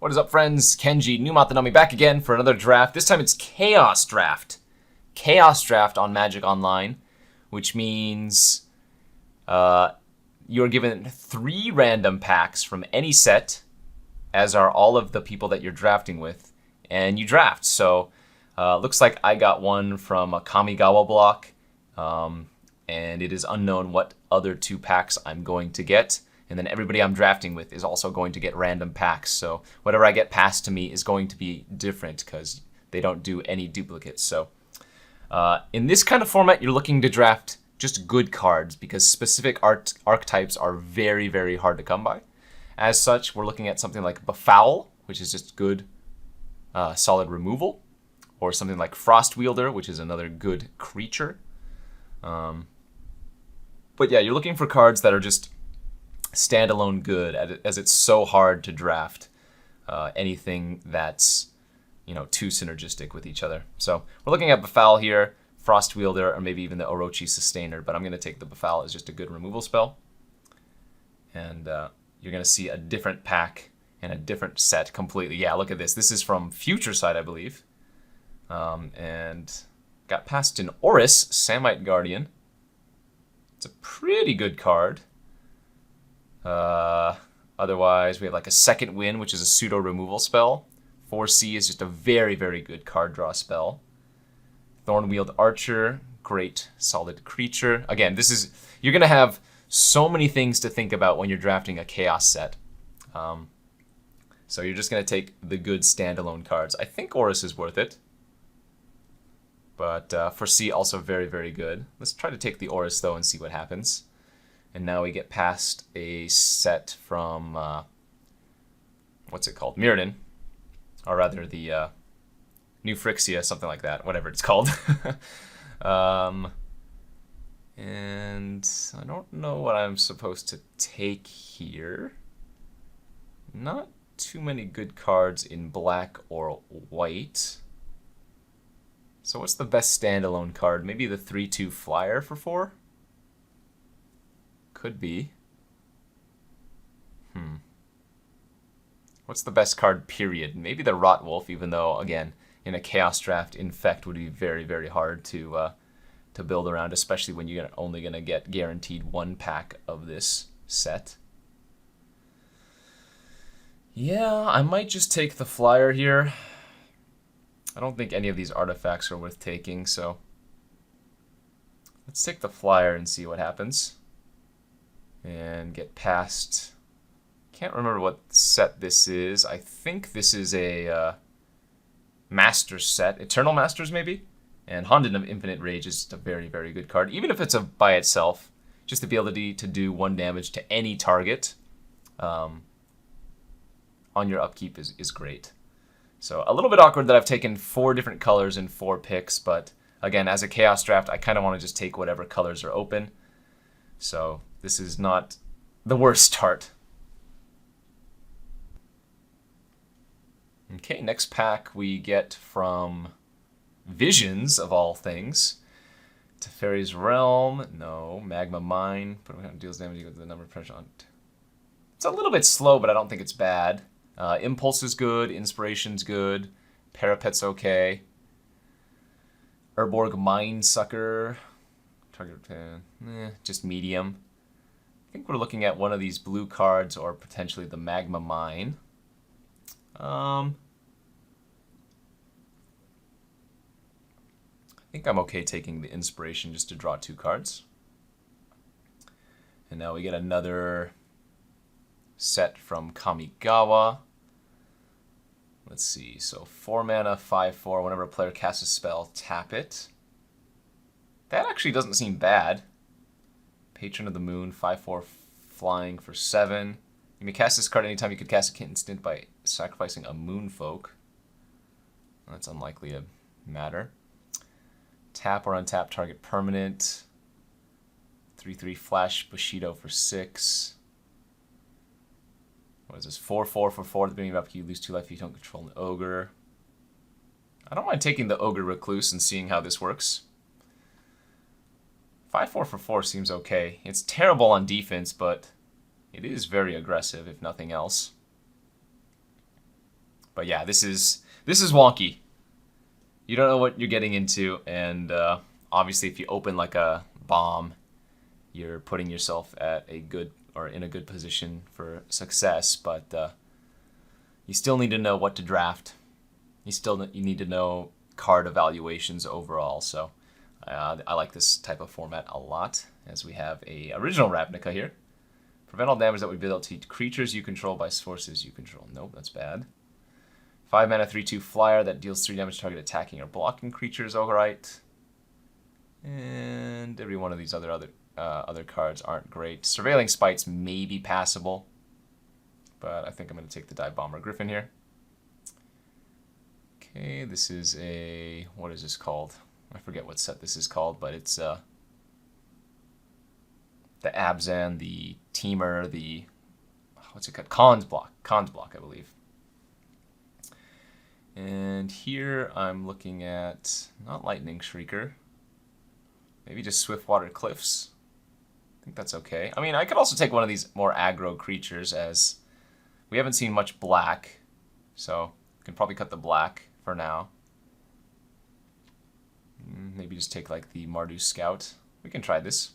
What is up, friends? Kenji, NumottheNummy, back again for another draft. This time it's Chaos Draft. Chaos Draft on Magic Online, which means you're given 3 random packs from any set, as are all of the people that you're drafting with, and you draft. So looks like I got one from a Kamigawa block, and it is unknown what other 2 packs I'm going to get. And then everybody I'm drafting with is also going to get random packs. So whatever I get passed to me is going to be different because they don't do any duplicates. So in this kind of format, you're looking to draft just good cards because specific archetypes are very, very hard to come by. As such, we're looking at something like Befoul, which is just good, solid removal, or something like Frost Wielder, which is another good creature. But yeah, you're looking for cards that are just standalone good, as it's so hard to draft anything that's too synergistic with each other. So we're looking at Befoul here, Frost Wielder, or maybe even the Orochi Sustainer, but I'm going to take the Befoul as just a good removal spell. And you're going to see a different pack and a different set completely. Yeah, look at this. This is from Future Side, I believe. And got past an Oris, Samite Guardian. It's a pretty good card. Otherwise, we have like a Second Wind, which is a pseudo removal spell. 4C is just a very, very good card draw spell. Thornwield Archer, great solid creature. Again, you're gonna have so many things to think about when you're drafting a Chaos set. So you're just gonna take the good standalone cards. I think Oris is worth it, but 4C also very, very good. Let's try to take the Oris though and see what happens. And now we get past a set from, what's it called? Mirrodin. Or rather the New Phyrexian, something like that, whatever it's called. And I don't know what I'm supposed to take here. Not too many good cards in black or white. So what's the best standalone card? Maybe the 3/2 Flyer for 4? Could be. What's the best card, period? Maybe the Rotwolf, even though, again, in a Chaos Draft, Infect would be very, very hard to build around, especially when you're only going to get guaranteed 1 pack of this set. Yeah, I might just take the Flyer here. I don't think any of these artifacts are worth taking, so let's take the Flyer and see what happens. And get past, can't remember what set this is. I think this is a Masters set, Eternal Masters maybe? And Honden of Infinite Rage is just a very, very good card. Even if it's by itself, just the ability to do 1 damage to any target on your upkeep is great. So a little bit awkward that I've taken 4 different colors in 4 picks, but again, as a Chaos Draft, I kind of want to just take whatever colors are open. So this is not the worst start. Okay, next pack we get from Visions, of all things. Teferi's Realm, no. Magma Mine, put it on deals damage equal to the number of pressure on it. It's a little bit slow, but I don't think it's bad. Impulse is good, Inspiration's good, Parapet's okay. Urborg Mindsucker, target just medium. I think we're looking at one of these blue cards or potentially the Magma Mine. I think I'm okay taking the Inspiration just to draw 2 cards. And now we get another set from Kamigawa. Let's see, so 4 mana, 5/4. Whenever a player casts a spell, tap it. That actually doesn't seem bad. Patron of the Moon, 5/4 flying for 7. You may cast this card anytime you could cast an instant by sacrificing a Moonfolk. That's unlikely to matter. Tap or untap target permanent. 3/3 Flash Bushido for 6. What is this? 4/4 for 4. At the beginning of upkeep, you lose 2 life if you don't control an Ogre. I don't mind taking the Ogre Recluse and seeing how this works. 5/4 for 4 seems okay. It's terrible on defense, but it is very aggressive, if nothing else. But yeah, this is wonky. You don't know what you're getting into, and obviously if you open like a bomb, you're putting yourself at a good or in a good position for success, but you still need to know what to draft. You need to know card evaluations overall. So I like this type of format a lot, as we have a original Ravnica here. Prevent all damage that would be dealt to creatures you control by sources you control. Nope, that's bad. 5 mana, 3/2 flyer that deals 3 damage to target attacking or blocking creatures. Alright. And every one of these other cards aren't great. Surveilling Spites may be passable, but I think I'm going to take the Dive Bomber Griffin here. Okay, this is a... what is this called? I forget what set this is called, but it's the Abzan, the Teamer, the... what's it called? Khans block, I believe. And here I'm looking at... not Lightning Shrieker. Maybe just Swiftwater Cliffs. I think that's okay. I mean, I could also take one of these more aggro creatures, as we haven't seen much black, so we can probably cut the black for now. Maybe just take like the Mardu Scout. We can try this.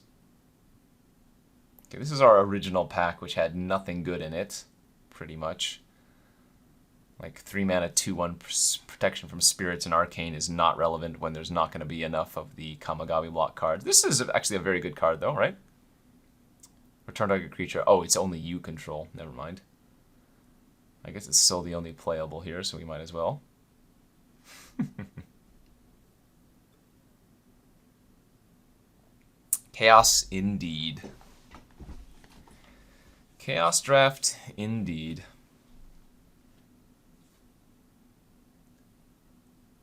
Okay, this is our original pack, which had nothing good in it, pretty much. Like 3 mana, 2/1 protection from spirits and arcane is not relevant when there's not going to be enough of the Kamigami block cards. This is actually a very good card, though, right? Return target creature. Oh, it's only you control. Never mind. I guess it's still the only playable here, so we might as well. Chaos indeed. Chaos draft indeed.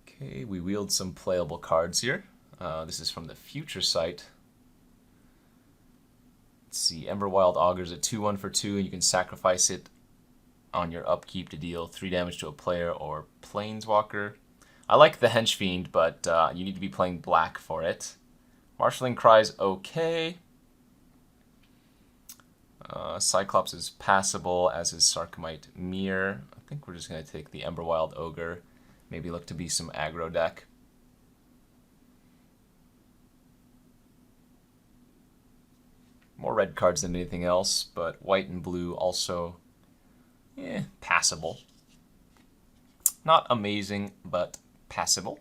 Okay, we wield some playable cards here. This is from the future site. Let's see, Emberwild Augur's a 2/1 for 2, and you can sacrifice it on your upkeep to deal 3 damage to a player or planeswalker. I like the Henchfiend, but you need to be playing black for it. Marshalling Cry's okay. Cyclops is passable, as is Sarcomite Mirror. I think we're just going to take the Emberwild Ogre. Maybe look to be some aggro deck. More red cards than anything else, but white and blue also, passable. Not amazing, but passable.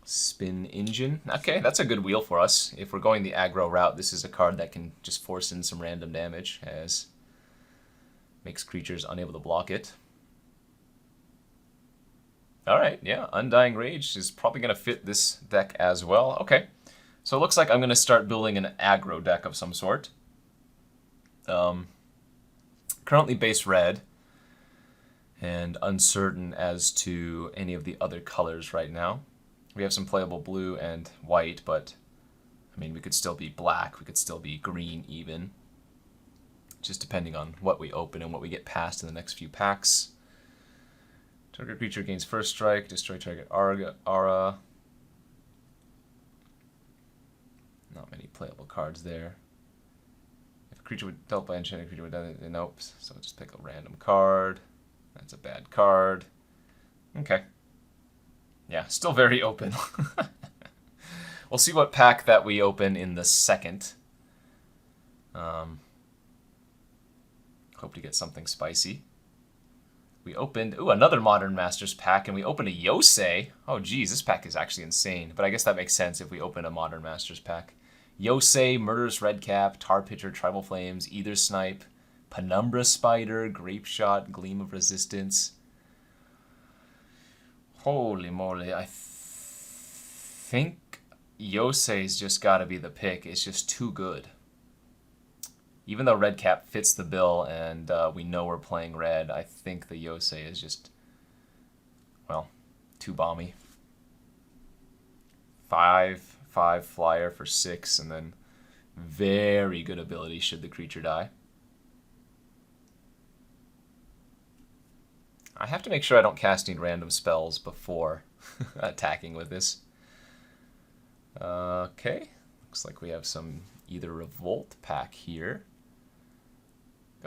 Spin Engine. Okay, that's a good wheel for us. If we're going the aggro route, this is a card that can just force in some random damage, as makes creatures unable to block it. Alright, yeah, Undying Rage is probably going to fit this deck as well. Okay, so it looks like I'm going to start building an aggro deck of some sort. Currently base red, and uncertain as to any of the other colors right now. We have some playable blue and white, but I mean, we could still be black, we could still be green even. Just depending on what we open and what we get past in the next few packs. Target creature gains first strike, destroy target aura. Not many playable cards there. If a creature would dealt by enchanted creature would die, nope. So I'll just pick a random card. That's a bad card. Okay. Yeah, still very open. We'll see what pack that we open in the second. Hope to get something spicy. We opened, another Modern Masters pack, and we opened a Yosei. Oh, geez, this pack is actually insane. But I guess that makes sense if we open a Modern Masters pack. Yosei, Murderous Redcap, Tar Pitcher, Tribal Flames, Either Snipe, Penumbra Spider, Grape Shot, Gleam of Resistance. Holy moly, I think Yosei's just got to be the pick. It's just too good. Even though Redcap fits the bill and we know we're playing red, I think the Yosei is just, well, too bomby. 5/5 flyer for 6, and then very good ability should the creature die. I have to make sure I don't cast any random spells before attacking with this. Okay, looks like we have some either Revolt pack here.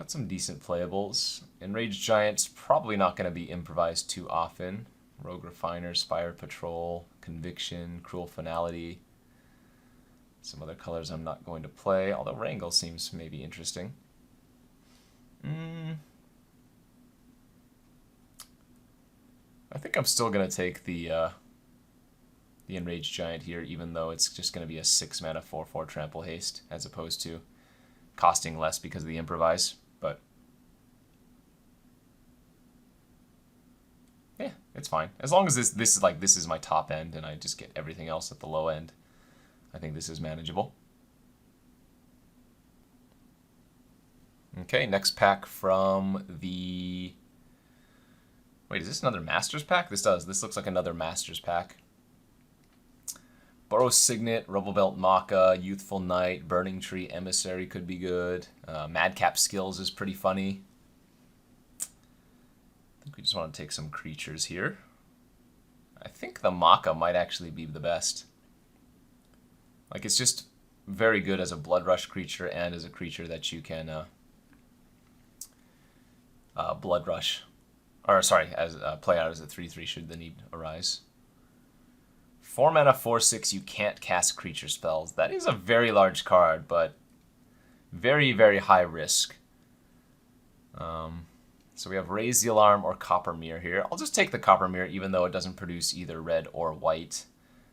Got some decent playables. Enraged Giant's probably not going to be improvised too often. Rogue Refiner, Spire Patrol, Conviction, Cruel Finality. Some other colors I'm not going to play, although Wrangle seems maybe interesting. I think I'm still going to take the Enraged Giant here, even though it's just going to be a 6 mana 4/4 Trample Haste, as opposed to costing less because of the improvise. But yeah, it's fine. As long as this is my top end and I just get everything else at the low end, I think this is manageable. Okay, next pack from the... Wait, is this another Masters pack? This does. This looks like another Masters pack. Burrow Signet, Rubblebelt Maka, Youthful Knight, Burning Tree Emissary could be good. Madcap Skills is pretty funny. I think we just want to take some creatures here. I think the Maka might actually be the best. Like, it's just very good as a Blood Rush creature and as a creature that you can Blood Rush. Or, sorry, as play out as a 3/3 should the need arise. 4 mana 4/6, you can't cast creature spells. That is a very large card, but very, very high risk. So we have Raise the Alarm or Copper Mirror here. I'll just take the Copper Mirror, even though it doesn't produce either red or white.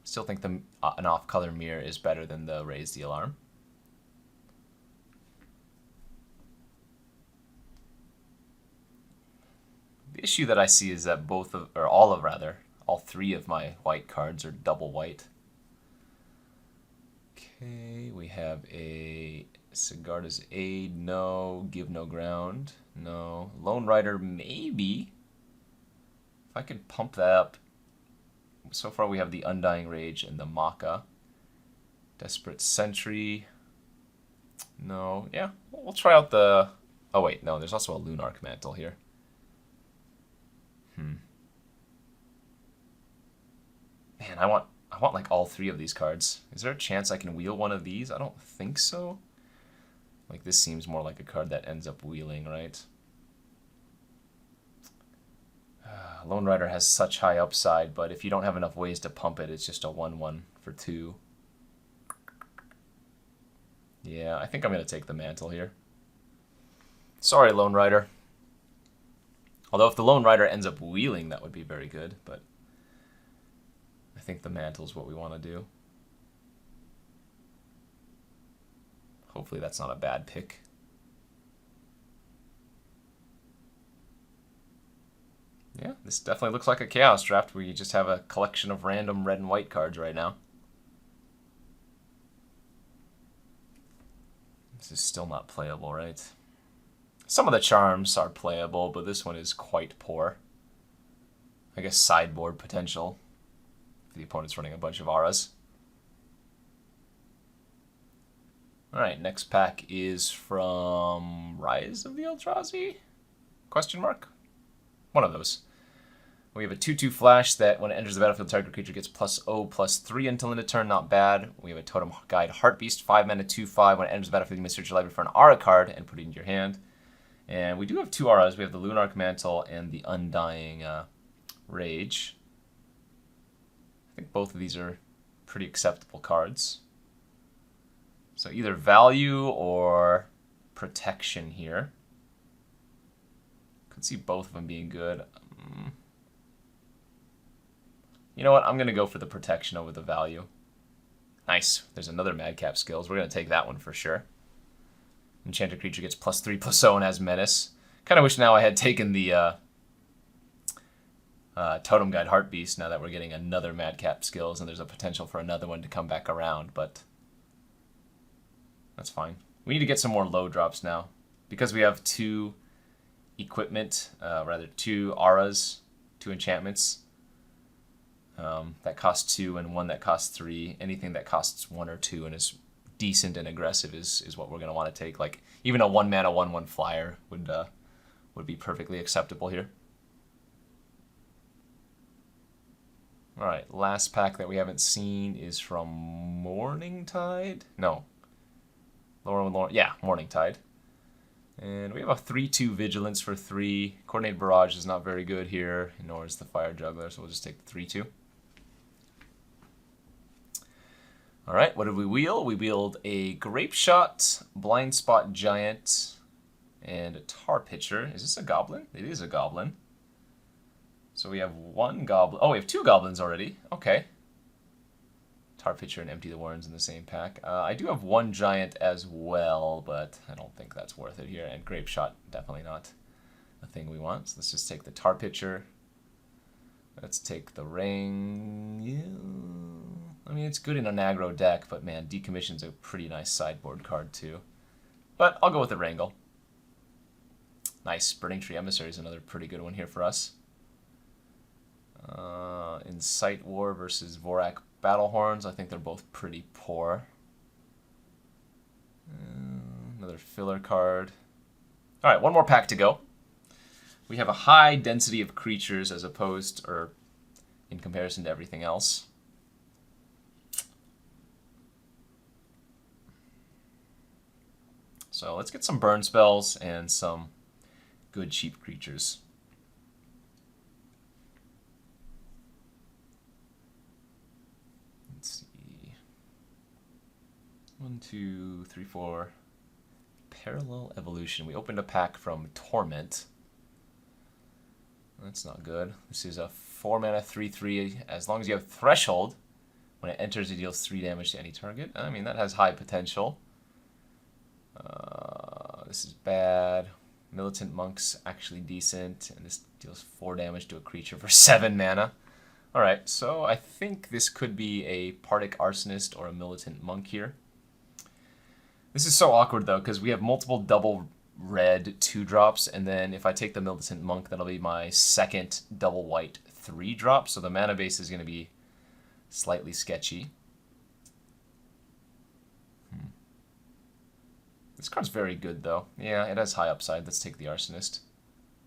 Still think an off-color mirror is better than the Raise the Alarm. The issue that I see is that all three of my white cards are double white. Okay, we have a Sigarda's Aid, no. Give No Ground, no. Lone Rider, maybe. If I could pump that up. So far we have the Undying Rage and the Maka. Desperate Sentry, no. Yeah, we'll try out the... Oh wait, no, there's also a Lunarch Mantle here. Man, I want like all three of these cards. Is there a chance I can wheel one of these? I don't think so. Like, this seems more like a card that ends up wheeling, right? Lone Rider has such high upside, but if you don't have enough ways to pump it, it's just a 1/1 for 2. Yeah, I think I'm going to take the Mantle here. Sorry, Lone Rider. Although if the Lone Rider ends up wheeling, that would be very good, but I think the Mantle is what we want to do. Hopefully that's not a bad pick. Yeah, this definitely looks like a Chaos draft where you just have a collection of random red and white cards right now. This is still not playable, right? Some of the charms are playable, but this one is quite poor. I guess sideboard potential if the opponent's running a bunch of auras. Alright, next pack is from Rise of the Eldrazi? Question mark? One of those. We have a 2/2 flash that when it enters the battlefield, target creature gets +0/+3 until end of turn. Not bad. We have a Totem Guide Heartbeast, 5 mana 2/5. When it enters the battlefield, you may search your library for an aura card and put it into your hand. And we do have 2 auras. We have the Lunarch Mantle and the Undying Rage. I think both of these are pretty acceptable cards. So either value or protection here. Could see both of them being good. You know what? I'm going to go for the protection over the value. Nice. There's another Madcap Skills. We're going to take that one for sure. Enchanted creature gets +3/+0 and has Menace. Kind of wish now I had taken the Totem Guide Heartbeast now that we're getting another Madcap Skills and there's a potential for another one to come back around, but that's fine. We need to get some more low drops now. Because we have 2 equipment, 2 auras, 2 enchantments that cost 2 and 1 that costs 3. Anything that costs 1 or 2 and is decent and aggressive is what we're going to want to take. Like even a 1 mana 1/1 flyer would be perfectly acceptable here. All right, last pack that we haven't seen is from Morning Tide. No, yeah, Morning Tide. And we have a 3-2 Vigilance for 3. Coordinated Barrage is not very good here, nor is the Fire Juggler, so we'll just take the 3-2. Alright, what did we wheel? We wheeled a Grape Shot, Blind Spot Giant, and a Tar Pitcher. Is this a Goblin? It is a Goblin. So we have one Goblin. Oh, we have 2 Goblins already. Okay. Tar Pitcher and Empty the Warrens in the same pack. I do have 1 Giant as well, but I don't think that's worth it here. And Grape Shot, definitely not a thing we want. So let's just take the Tar Pitcher. Let's take the Ring. Yeah. I mean, it's good in an aggro deck, but man, Decommission's a pretty nice sideboard card too. But I'll go with the Wrangle. Nice. Burning Tree Emissary is another pretty good one here for us. Incite War versus Vorak Battlehorns. I think they're both pretty poor. Another filler card. Alright, one more pack to go. We have a high density of creatures as opposed, or in comparison to everything else. So let's get some burn spells and some good cheap creatures. Let's see. 1, 2, 3, 4. Parallel Evolution. We opened a pack from Torment. That's not good. This is a 4 mana 3/3. As long as you have Threshold, when it enters, it deals 3 damage to any target. I mean, that has high potential. This is bad. Militant Monk's actually decent, and this deals 4 damage to a creature for 7 mana. Alright, so I think this could be a Partick Arsonist or a Militant Monk here. This is so awkward, though, because we have multiple double red 2-drops, and then if I take the Militant Monk, that'll be my second double white 3-drop, so the mana base is going to be slightly sketchy. This card's very good, though. Yeah, it has high upside. Let's take the Arsonist.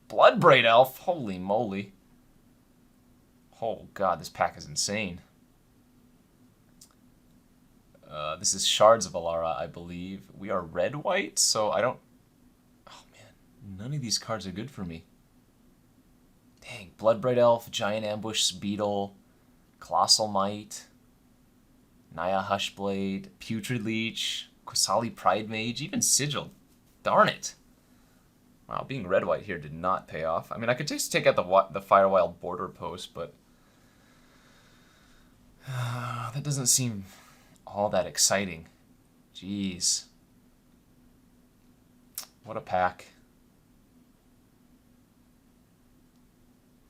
Bloodbraid Elf! Holy moly. Oh god, this pack is insane. This is Shards of Alara, I believe. We are red-white, so I don't... Oh man, none of these cards are good for me. Dang, Bloodbraid Elf, Giant Ambush Beetle, Colossal Might, Naya Hushblade, Putrid Leech, Qasali Pride Mage, even Sigil. Darn it. Wow, being red-white here did not pay off. I mean, I could just take out the Firewild Border Post, but... that doesn't seem all that exciting. Jeez. What a pack.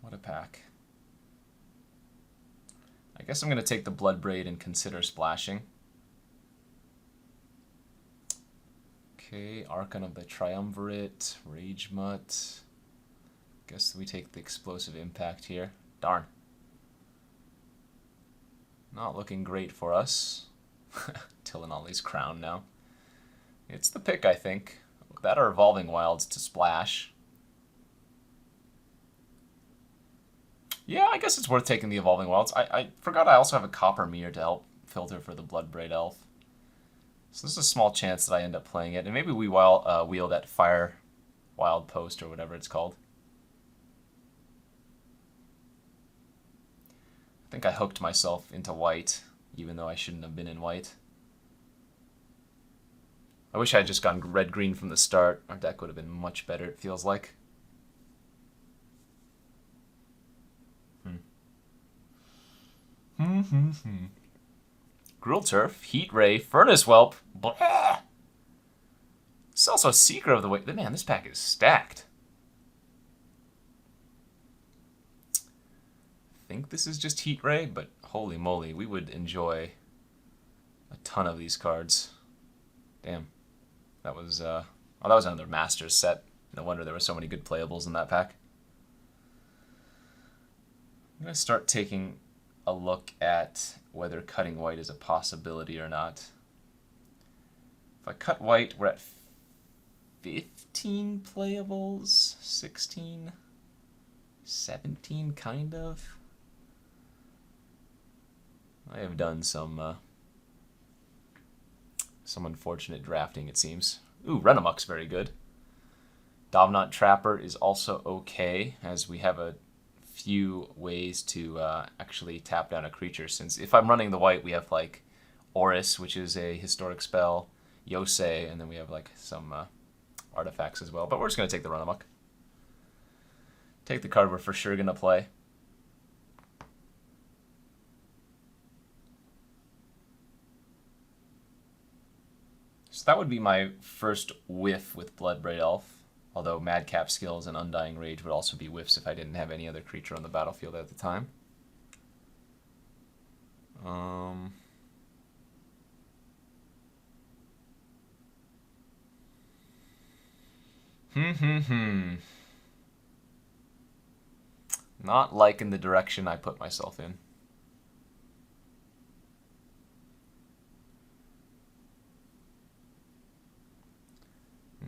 What a pack. I guess I'm going to take the Bloodbraid and consider splashing. Okay, Archon of the Triumvirate, Rage Mutt. Guess we take the Explosive Impact here. Darn. Not looking great for us. Tillinolly's Crown now. It's the pick, I think. That or Evolving Wilds to splash. Yeah, I guess it's worth taking the Evolving Wilds. I forgot I also have a Copper Mirror to help filter for the Bloodbraid Elf. So there's a small chance that I end up playing it. And maybe we wheel that Fire Wild Post or whatever it's called. I think I hooked myself into white, even though I shouldn't have been in white. I wish I had just gone red-green from the start. Our deck would have been much better, it feels like. Gruul Turf, Heat Ray, Furnace Whelp. Blah. It's also a Seeker of the Way. Man, this pack is stacked. I think this is just Heat Ray, but holy moly, we would enjoy a ton of these cards. Damn. That was, oh, that was another Masters set. No wonder there were so many good playables in that pack. I'm going to start taking a look at whether cutting white is a possibility or not. If I cut white, we're at 15 playables, 16, 17 kind of. I have done some unfortunate drafting, it seems. Ooh, Renamuk's very good. Dominant Trapper is also okay, as we have a few ways to actually tap down a creature. Since if I'm running the white, we have like Oris, which is a historic spell, Yosei, and then we have like some artifacts as well. But we're just going to take the run amok. Take the card we're for sure going to play. So that would be my first whiff with Bloodbraid Elf. Although Madcap Skills and Undying Rage would also be whiffs if I didn't have any other creature on the battlefield at the time. Not liking the direction I put myself in.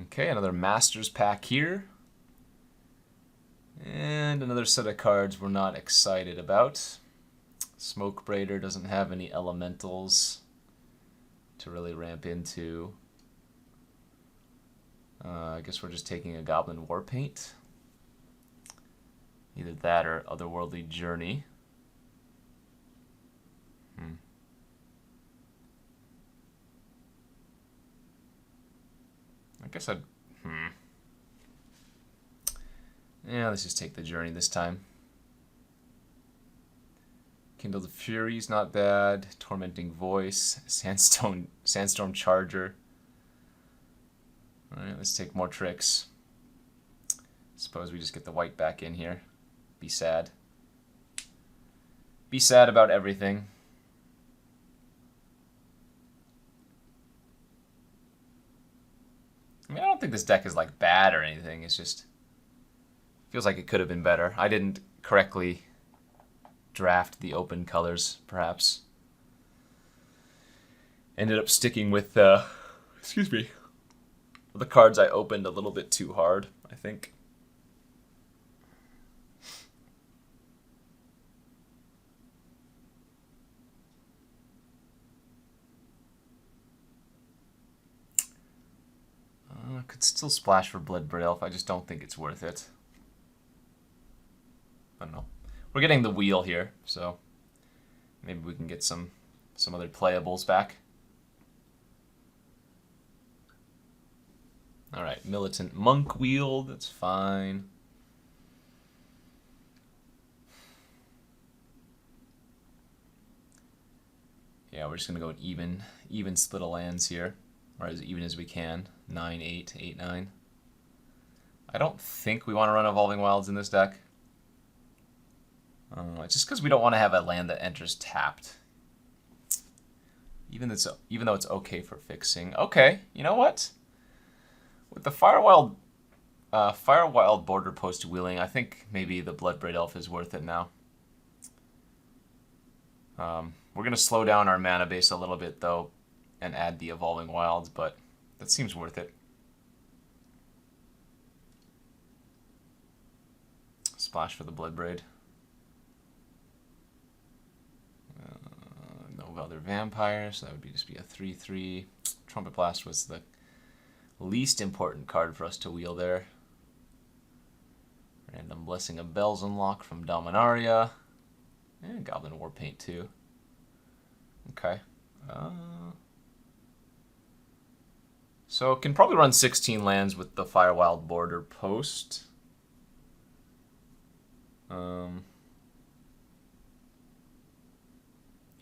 Okay, another Masters pack here. And another set of cards we're not excited about. Smoke Braider doesn't have any elementals to really ramp into. I guess we're just taking a Goblin Warpaint. Either that or Otherworldly Journey. I guess I'd... Yeah, let's just take the Journey this time. Kindled Fury's not bad. Tormenting Voice. Sandstorm Charger. Alright, let's take more tricks. Suppose we just get the white back in here. Be sad. Be sad about everything. I mean, I don't think this deck is like bad or anything. It's just feels like it could have been better. I didn't correctly draft the open colors, perhaps. Ended up sticking with excuse me, the cards I opened a little bit too hard, I think. I could still splash for Bloodbraid Elf. I just don't think it's worth it. I don't know. We're getting the wheel here, so maybe we can get some other playables back. All right, Militant Monk wheel. That's fine. Yeah, we're just gonna go an even split of lands here, or as even as we can. 9, 8, 8, 9. I don't think we want to run Evolving Wilds in this deck. It's just because we don't want to have a land that enters tapped. Even though it's okay for fixing. Okay, you know what? With the Firewild Border Post wheeling, I think maybe the Bloodbraid Elf is worth it now. We're going to slow down our mana base a little bit, though, and add the Evolving Wilds, but that seems worth it. Splash for the Bloodbraid. No other vampires, so that would just be a 3/3. Trumpet Blast was the least important card for us to wheel there. Random Blessing of Bells unlock from Dominaria. And Goblin Warpaint too. Okay. So can probably run 16 lands with the Firewild Border Post.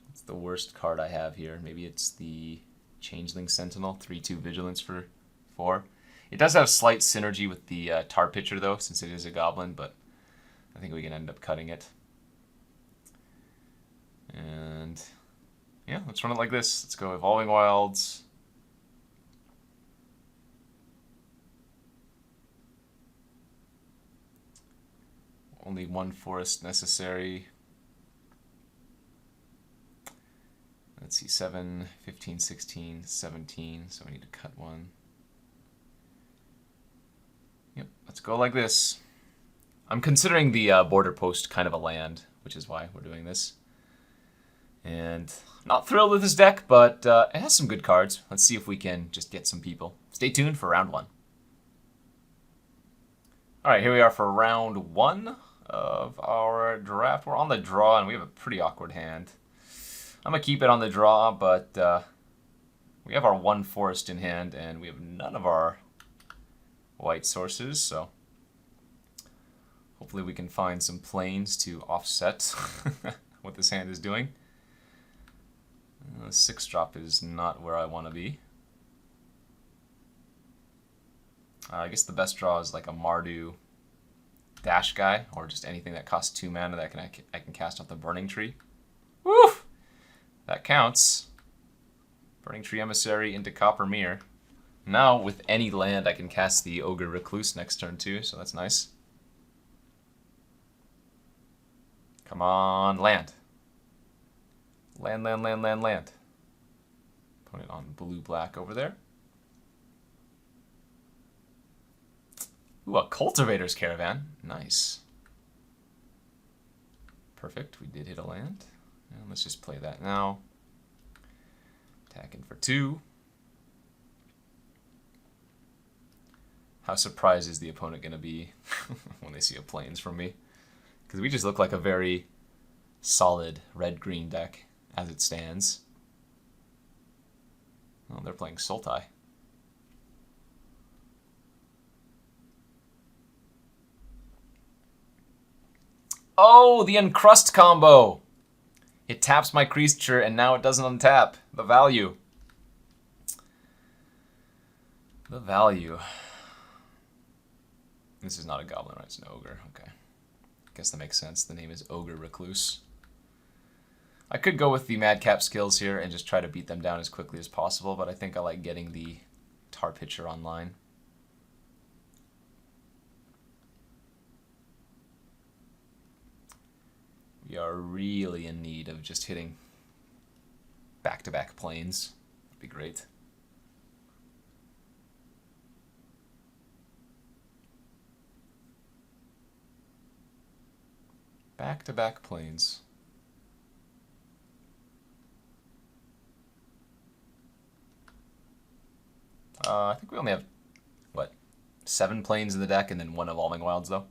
What's the worst card I have here? Maybe it's the Changeling Sentinel, 3/2 Vigilance for 4. It does have slight synergy with the Tar Pitcher though, since it is a goblin, but I think we can end up cutting it. And yeah, let's run it like this. Let's go Evolving Wilds. Only one forest necessary. Let's see, 7, 15, 16, 17, so I need to cut one. Yep, let's go like this. I'm considering the Border Post kind of a land, which is why we're doing this. And not thrilled with this deck, but it has some good cards. Let's see if we can just get some people. Stay tuned for round 1. All right, here we are for round 1 of our draft. We're on the draw, and we have a pretty awkward hand. I'm going to keep it on the draw, but we have our 1 forest in hand, and we have none of our white sources, so hopefully we can find some plains to offset what this hand is doing. The 6-drop is not where I want to be. I guess the best draw is like a Mardu dash guy, or just anything that costs 2 mana that I can cast off the Burning Tree. Woo! That counts. Burning Tree Emissary into Copper Mirror. Now, with any land, I can cast the Ogre Recluse next turn too, so that's nice. Come on, land. Land, land, land, land, land. Put it on blue-black over there. Ooh, a Cultivator's Caravan. Nice. Perfect, we did hit a land. And let's just play that now. Attacking for 2. How surprised is the opponent going to be when they see a plains from me? Because we just look like a very solid red-green deck as it stands. Oh, they're playing Sultai. Oh, the Encrust combo! It taps my creature and now it doesn't untap. The value. The value. This is not a goblin, right? It's an ogre. Okay. I guess that makes sense. The name is Ogre Recluse. I could go with the Madcap skills here and just try to beat them down as quickly as possible, but I think I like getting the Tar Pitcher online. We are really in need of just hitting back-to-back plains. That'd be great. Back-to-back plains. I think we only have, what, 7 plains in the deck and then 1 Evolving Wilds, though.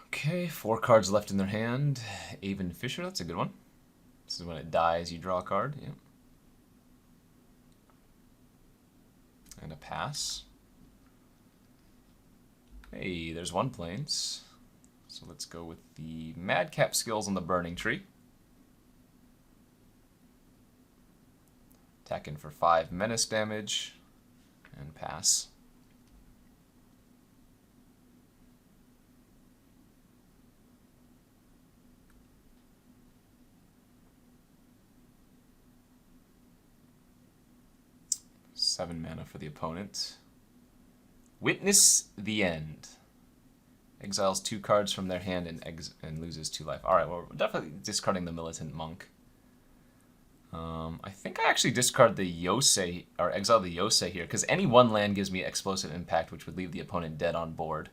Okay, 4 cards left in their hand. Avon Fisher, that's a good one. This is when it dies, you draw a card. Yeah. And a pass. Hey, there's 1 plains. So let's go with the Madcap skills on the Burning Tree. Attacking for 5 menace damage. And pass. Seven mana for the opponent. Witness the End. Exiles 2 cards from their hand and loses 2 life. Alright, well, we're definitely discarding the Militant Monk. I think I actually discard the Yosei, or exile the Yosei here, because any 1 land gives me Explosive Impact, which would leave the opponent dead on board.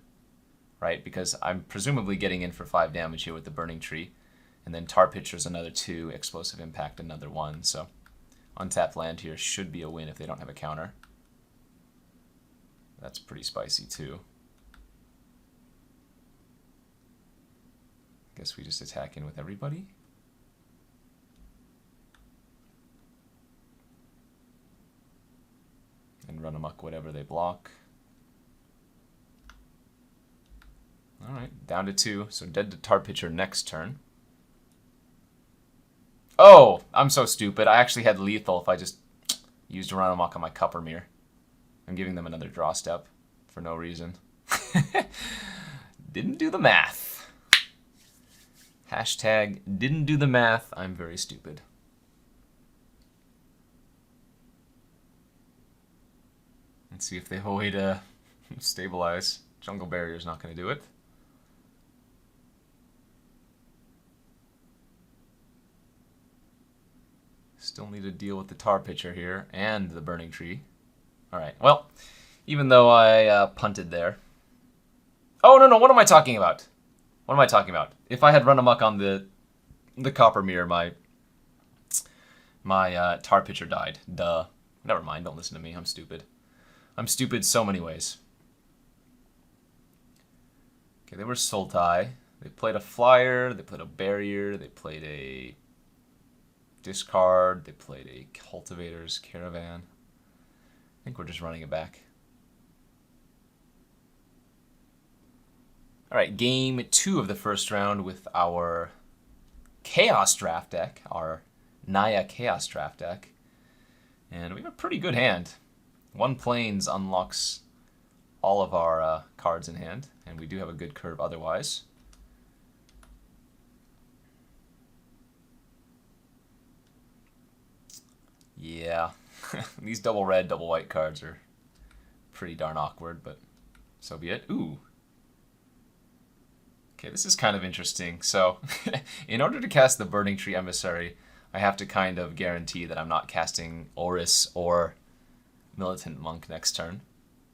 Right? Because I'm presumably getting in for 5 damage here with the Burning Tree. And then Tar Pitcher's another 2, Explosive Impact another 1, so untapped land here should be a win if they don't have a counter. That's pretty spicy too. Guess we just attack in with everybody. And run amok whatever they block. Alright, down to 2, so dead to Tar Pitcher next turn. Oh, I'm so stupid. I actually had lethal if I just used a run amok on my Copper Mirror. I'm giving them another draw step for no reason. Didn't do the math. Hashtag didn't do the math. I'm very stupid. Let's see if they have a way to stabilize. Jungle Barrier's not going to do it. Still need to deal with the Tar Pitcher here and the Burning Tree. Alright, well, even though I punted there. Oh, no, what am I talking about? What am I talking about? If I had run amok on the Copper Mirror, my My tar pitcher died. Duh. Never mind, don't listen to me. I'm stupid. I'm stupid so many ways. Okay, they were Sultai. They played a flyer, they played a barrier, they played a discard, they played a cultivator's caravan. I think we're just running it back. Alright, game 2 of the first round with our Chaos Draft deck, our Naya Chaos Draft deck. And we have a pretty good hand. 1 Plains unlocks all of our cards in hand, and we do have a good curve otherwise. Yeah, these double red, double white cards are pretty darn awkward, but so be it. Ooh. Okay, this is kind of interesting. So, in order to cast the Burning Tree Emissary, I have to kind of guarantee that I'm not casting Oris or Militant Monk next turn,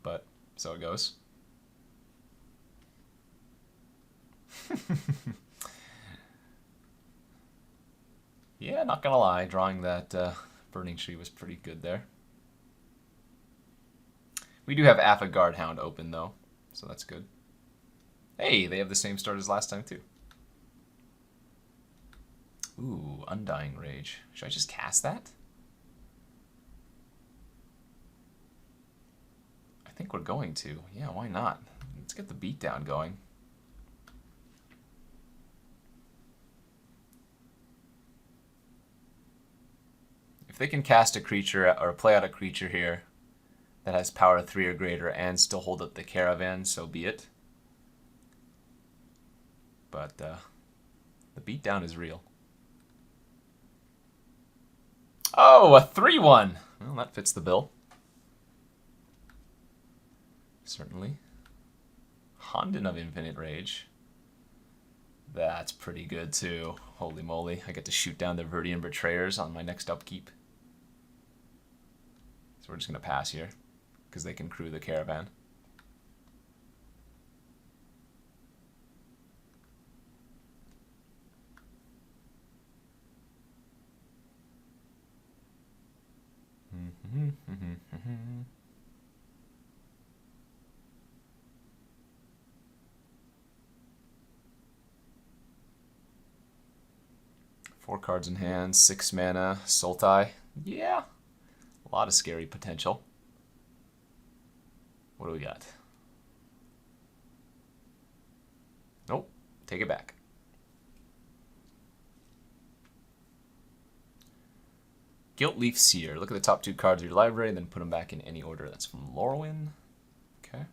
but so it goes. Yeah, not gonna lie, drawing that Burning Tree was pretty good there. We do have Affagard Hound open though, so that's good. Hey, they have the same start as last time too. Ooh, Undying Rage. Should I just cast that? I think we're going to. Yeah, why not? Let's get the beatdown going. If they can cast a creature or play out a creature here that has power 3 or greater and still hold up the caravan, so be it. But the beatdown is real. Oh, a 3-1. Well, that fits the bill. Certainly. Honden of Infinite Rage. That's pretty good too. Holy moly. I get to shoot down the Verdian Betrayers on my next upkeep. So we're just going to pass here, because they can crew the caravan. Four cards in hand, 6 mana, Sultai. Yeah, a lot of scary potential. What do we got? Nope, take it back. Guiltleaf Seer. Look at the top 2 cards of your library, then put them back in any order. That's from Lorwyn. Okay.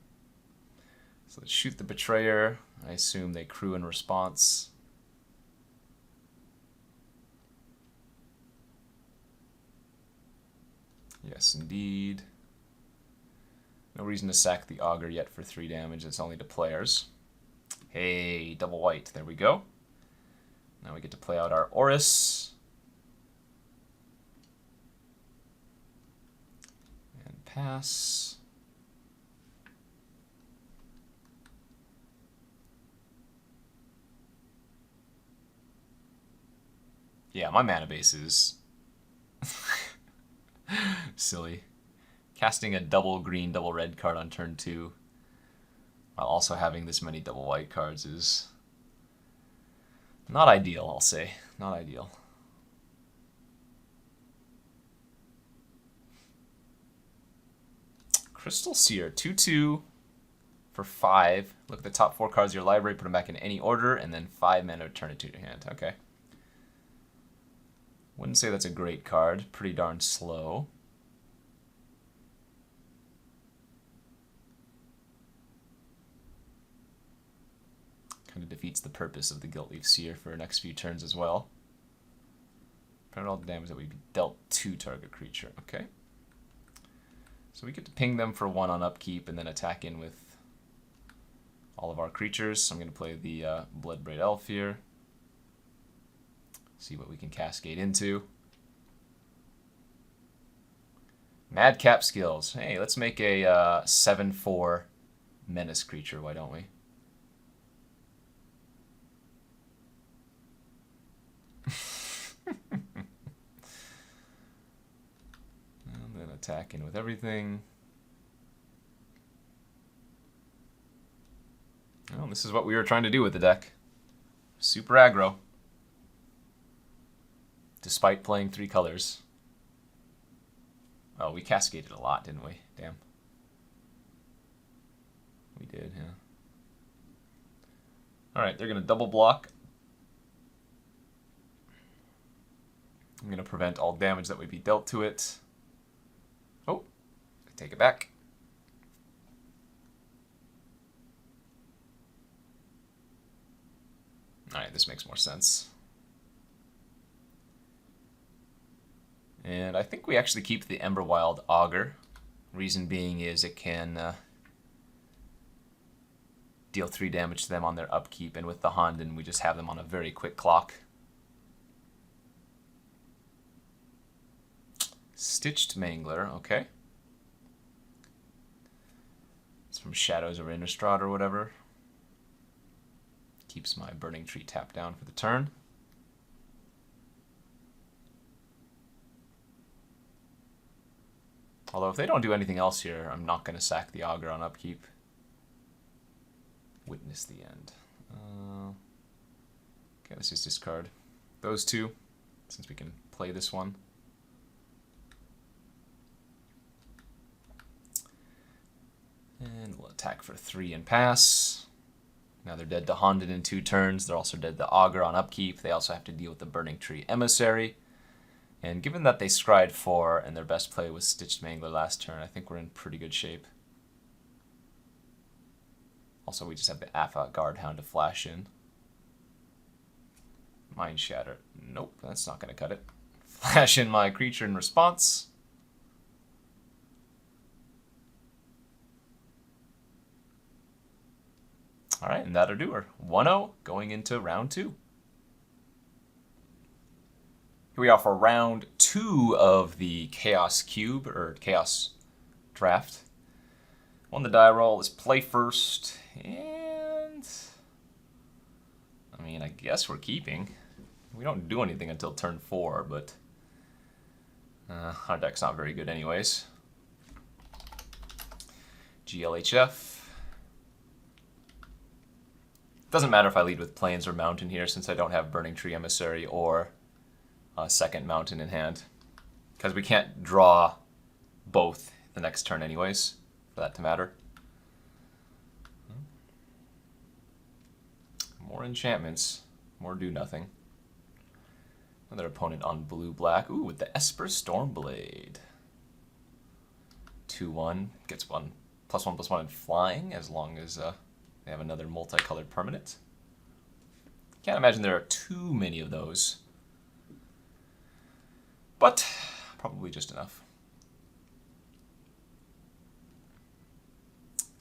So let's shoot the Betrayer. I assume they crew in response. Yes, indeed. No reason to sack the Augur yet for 3 damage. It's only to players. Hey, double white. There we go. Now we get to play out our Oris. And pass. Yeah, my mana base is silly. Casting a double green, double red card on turn 2 while also having this many double white cards is not ideal, I'll say. Not ideal. Crystal Seer, 2/2 for 5. Look at the top 4 cards of your library, put them back in any order, and then 5 mana, turn it to your hand. Okay. Wouldn't say that's a great card. Pretty darn slow. Kind of defeats the purpose of the Guiltleaf Seer for the next few turns as well. Prevent all the damage that we dealt to target creature. Okay. So we get to ping them for 1 on upkeep and then attack in with all of our creatures. So I'm going to play the Bloodbraid Elf here. See what we can cascade into. Madcap Skills. Hey, let's make a 7/4 menace creature, why don't we? attack in with everything. Well, this is what we were trying to do with the deck. Super aggro. Despite playing 3 colors. Oh, we cascaded a lot, didn't we? Damn. We did, yeah. Alright, they're going to double block. I'm going to prevent all damage that would be dealt to it. Oh, I take it back. Alright, this makes more sense. And I think we actually keep the Emberwild Augur. Reason being is it can deal 3 damage to them on their upkeep, and with the Honden we just have them on a very quick clock. Stitched Mangler, okay. It's from Shadows of Innistrad or whatever. Keeps my Burning Tree tapped down for the turn. Although if they don't do anything else here, I'm not going to sack the Augur on upkeep. Witness the end. Okay, let's just discard those 2, since we can play this one. And we'll attack for 3 and pass. Now they're dead to Honden in 2 turns. They're also dead to Augur on upkeep. They also have to deal with the Burning Tree Emissary. And given that they scryed 4 and their best play was Stitched Mangler last turn, I think we're in pretty good shape. Also, we just have the Afa Guardhound to flash in. Mind Shatter. Nope, that's not going to cut it. Flash in my creature in response. Alright, and that'll do her. 1-0 going into round 2. Here we are for round 2 of the Chaos Cube, or Chaos Draft. On the die roll is play first, and I mean, I guess we're keeping. We don't do anything until turn 4, but our deck's not very good anyways. GLHF. Doesn't matter if I lead with Plains or Mountain here, since I don't have Burning Tree Emissary or a second Mountain in hand, because we can't draw both the next turn anyways, for that to matter. More enchantments, more do nothing. Another opponent on blue-black. Ooh, with the Esper Stormblade. 2-1, gets 1 +1/+1 in flying, as long as they have another multicolored permanent. Can't imagine there are too many of those, but probably just enough.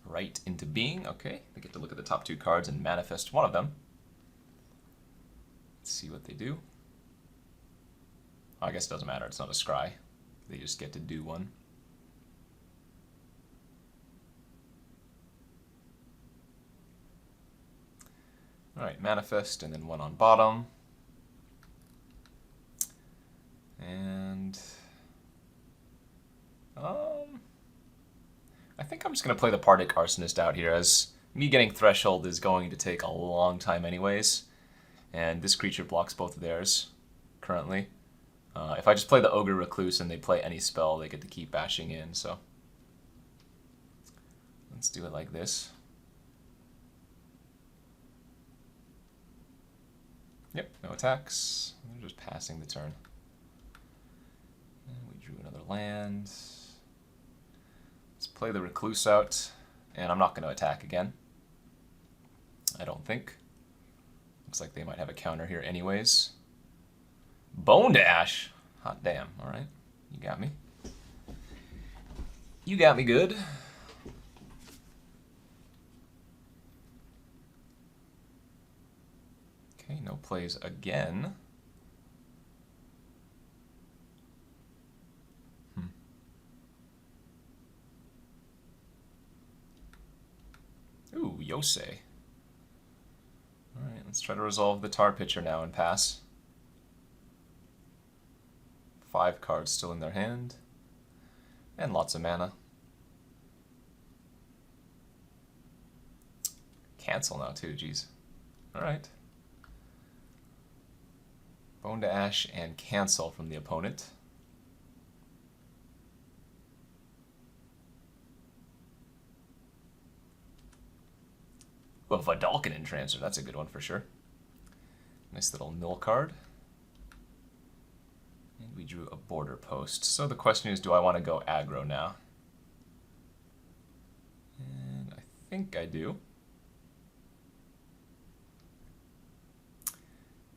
Right into being. Okay, we get to look at the top 2 cards and manifest one of them. Let's see what they do. Oh, I guess it doesn't matter, it's not a scry. They just get to do one. Alright, manifest, and then 1 on bottom. And I think I'm just going to play the Partick Arsonist out here, as me getting Threshold is going to take a long time anyways, and this creature blocks both of theirs currently. If I just play the Ogre Recluse and they play any spell, they get to keep bashing in, so let's do it like this. Yep, no attacks. They're just passing the turn. And we drew another land. Let's play the Recluse out, and I'm not going to attack again. I don't think. Looks like they might have a counter here anyways. Bone Dash! Hot damn, alright. You got me. You got me good. Okay, no plays again. Ooh, Yosei. Alright, let's try to resolve the Tar Pitcher now and pass. 5 cards still in their hand. And lots of mana. Cancel now too, geez. Alright. Bone to Ash and cancel from the opponent. Ooh, a Vidalcan Entrancer, that's a good one for sure. Nice little mill card. And we drew a border post. So the question is, do I want to go aggro now? And I think I do.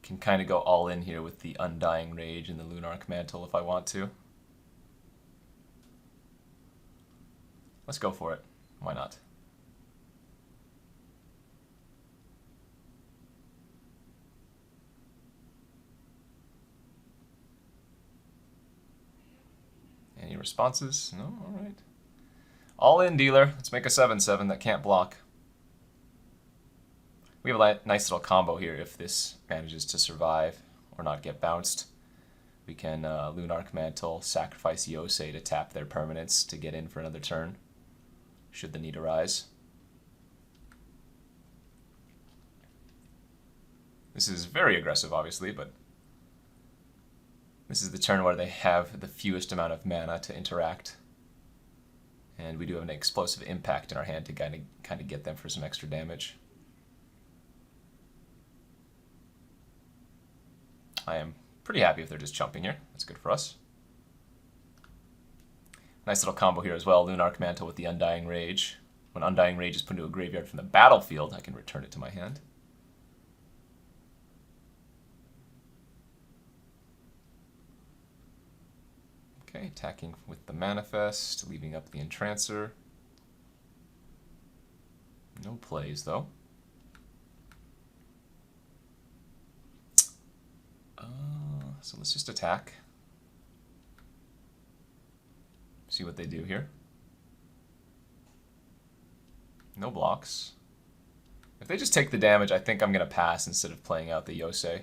Can kind of go all in here with the Undying Rage and the Lunarch Mantle if I want to. Let's go for it. Why not? Any responses? No? Alright. All in, dealer. Let's make a 7/7 that can't block. We have a nice little combo here if this manages to survive or not get bounced. We can Lunarch Mantle, sacrifice Yosei to tap their permanents to get in for another turn, should the need arise. This is very aggressive, obviously, but this is the turn where they have the fewest amount of mana to interact. And we do have an explosive impact in our hand to kind of get them for some extra damage. I am pretty happy if they're just chumping here. That's good for us. Nice little combo here as well. Lunarch Mantle with the Undying Rage. When Undying Rage is put into a graveyard from the battlefield, I can return it to my hand. Okay, attacking with the Manifest, leaving up the Entrancer. No plays, though. So let's just attack. See what they do here. No blocks. If they just take the damage, I think I'm going to pass instead of playing out the Yosei.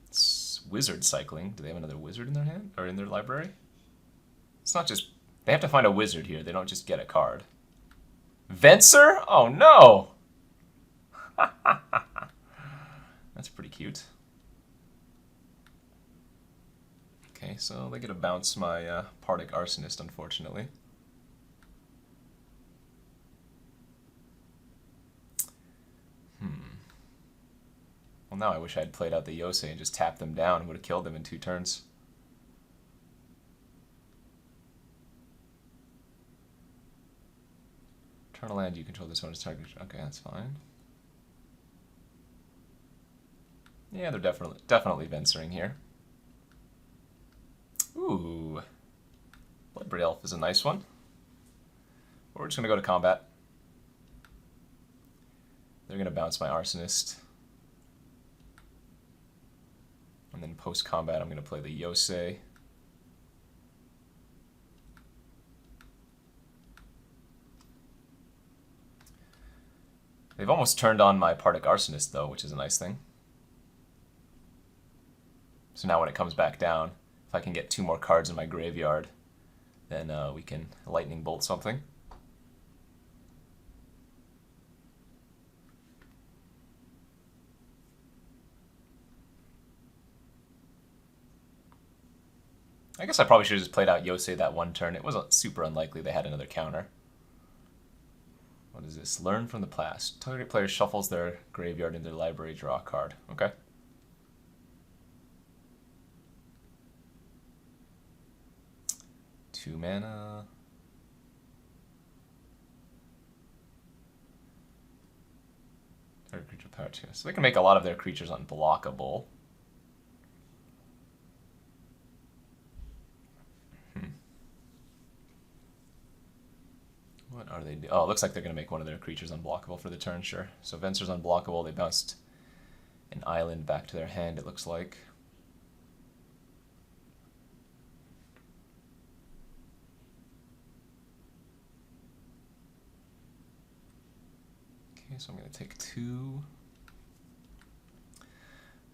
It's wizard cycling. Do they have another wizard in their hand or in their library? It's not just... They have to find a wizard here. They don't just get a card. Venser? Oh no! That's pretty cute. Okay, so they get to bounce my Partick Arsonist, unfortunately. Well, now I wish I had played out the Yosei and just tapped them down and would have killed them in 2 turns. Eternal land, you control this one as target. Okay, that's fine. Yeah, they're definitely Venturing here. Ooh. Bloodbraid Elf is a nice one. We're just going to go to combat. They're going to bounce my Arsonist. And then post-combat, I'm going to play the Yosei. They've almost turned on my Partick Arsonist, though, which is a nice thing. So now when it comes back down, if I can get 2 more cards in my graveyard, then we can lightning bolt something. I guess I probably should have just played out Yosei that one turn. It wasn't super unlikely they had another counter. What is this? Learn from the past. Target player shuffles their graveyard in their library, draw a card. Okay. Two mana. Target creature power 2. So they can make a lot of their creatures unblockable. What are they doing? Oh, it looks like they're going to make one of their creatures unblockable for the turn, sure. So Venser's unblockable. They bounced an island back to their hand, it looks like. Okay, so I'm going to take 2.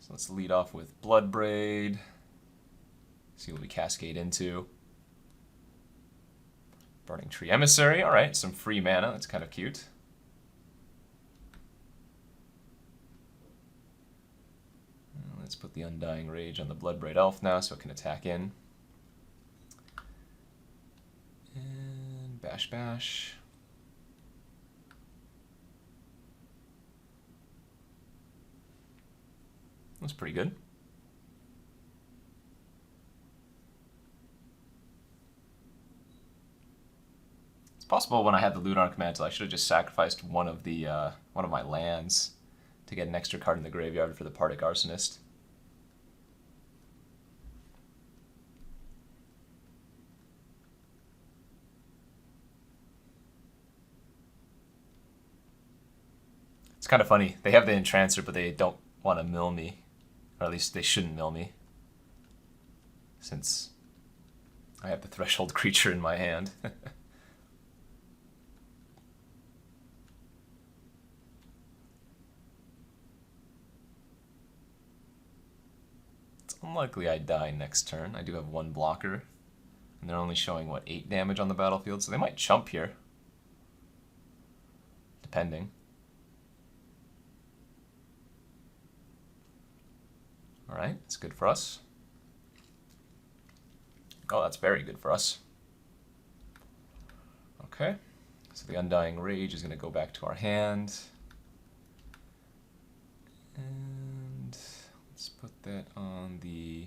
So let's lead off with Bloodbraid. See what we cascade into. Burning Tree Emissary. All right, some free mana. That's kind of cute. Let's put the Undying Rage on the Bloodbraid Elf now so it can attack in. And bash, bash. That's pretty good. It's possible when I had the Lunar Mantle, I should have just sacrificed one of my lands to get an extra card in the graveyard for the Partick Arsonist. It's kind of funny. They have the Entrancer, but they don't want to mill me. Or at least they shouldn't mill me. Since I have the Threshold creature in my hand. It's unlikely I die next turn. I do have one blocker. And they're only showing, what, 8 damage on the battlefield? So they might chump here. Depending. Alright, that's good for us. Oh, that's very good for us. Okay, so the Undying Rage is going to go back to our hand. And let's put that on the...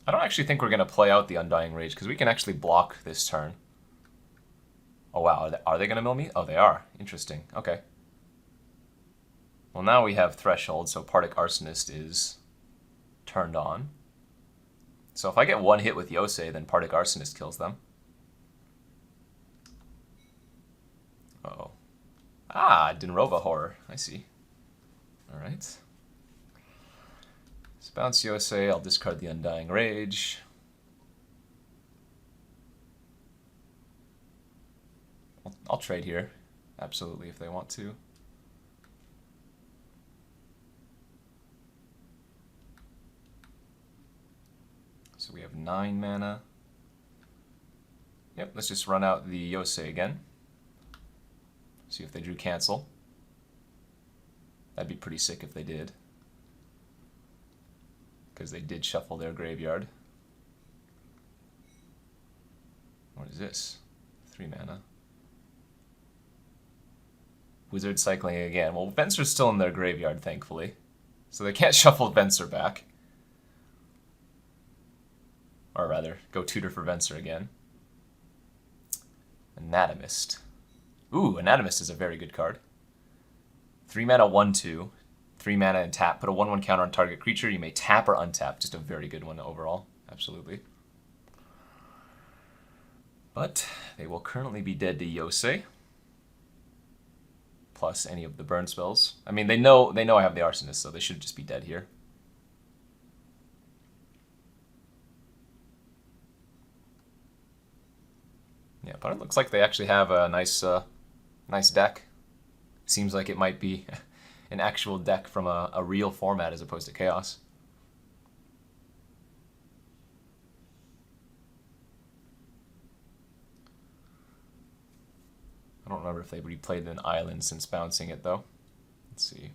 I don't actually think we're going to play out the Undying Rage, because we can actually block this turn. Oh wow, are they going to mill me? Oh, they are. Interesting. Okay. Well, now we have Threshold, so Partick Arsonist is turned on. So if I get one hit with Yosei, then Partick Arsonist kills them. Uh-oh. Ah, Dinrova Horror. I see. Alright. So bounce Yosei, I'll discard the Undying Rage. I'll trade here. Absolutely, if they want to. So we have 9 mana. Yep, let's just run out the Yosei again. See if they drew cancel. That'd be pretty sick if they did. Because they did shuffle their graveyard. What is this? 3 mana. Wizard cycling again. Well, Venser's still in their graveyard, thankfully. So they can't shuffle Venser back. Or rather, go tutor for Venser again. Anatomist. Ooh, Anatomist is a very good card. 3 mana, 1/2. 3 mana and tap. Put a 1/1 counter on target creature. You may tap or untap. Just a very good one overall. Absolutely. But they will currently be dead to Yosei. Plus any of the burn spells. I mean, they know I have the Arsonist, so they should just be dead here. Yeah, but it looks like they actually have a nice deck. Seems like it might be an actual deck from a real format as opposed to Chaos. I don't remember if they replayed an island since bouncing it, though. Let's see.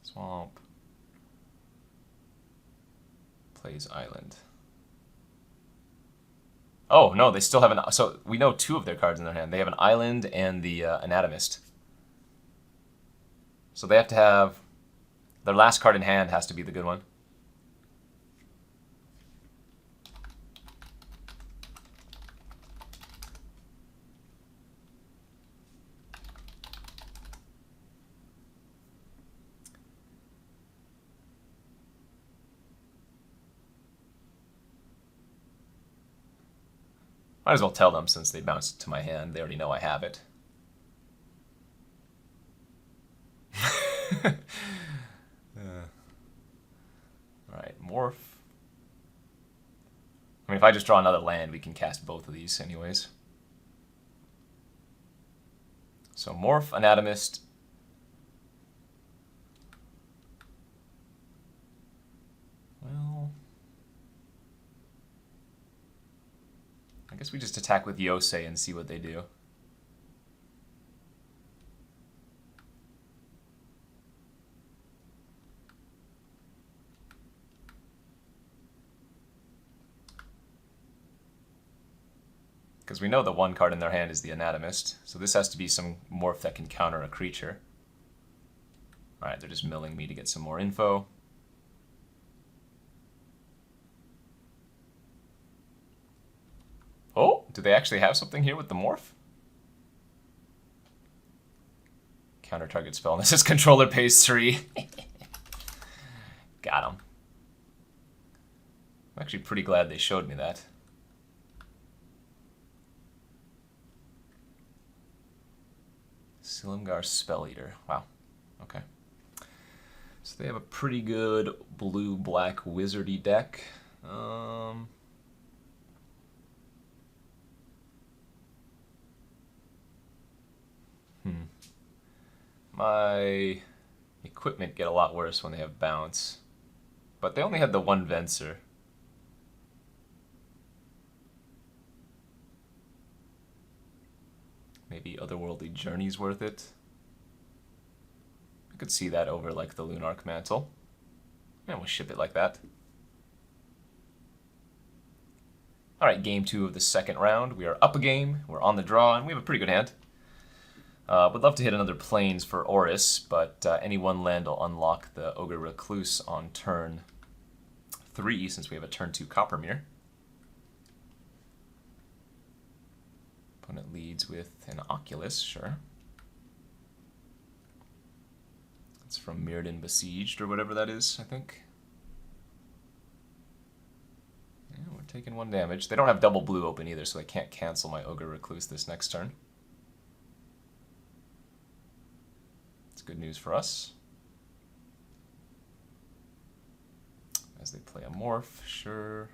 Swamp. Plays island. Oh, no, they still have an... So we know 2 of their cards in their hand. They have an island and the Anatomist. So they have to have... Their last card in hand has to be the good one. Might as well tell them since they bounced to my hand. They already know I have it. Alright, Morph. I mean, if I just draw another land, we can cast both of these anyways. So Morph, Anatomist, guess we just attack with Yosei and see what they do. Because we know the one card in their hand is the Anatomist, so this has to be some morph that can counter a creature. Alright, they're just milling me to get some more info. Oh, do they actually have something here with the morph? Counter target spell. This is controller pays 3. Got him. I'm actually pretty glad they showed me that. Silumgar Spell Eater. Wow. Okay. So they have a pretty good blue-black wizardy deck. My equipment get a lot worse when they have bounce. But they only had the one Venser. Maybe Otherworldly Journey's worth it. I could see that over like the Lunarch Mantle. And we'll ship it like that. Alright, game 2 of the second round. We are up a game, we're on the draw, and we have a pretty good hand. Would love to hit another Plains for Oris, but any one land will unlock the Ogre Recluse on turn 3, since we have a turn 2 Coppermere. Opponent leads with an Oculus, sure. It's from Mirrodin Besieged, or whatever that is, I think. Yeah, we're taking 1 damage. They don't have double blue open either, so I can't cancel my Ogre Recluse this next turn. It's good news for us. As they play a morph, sure.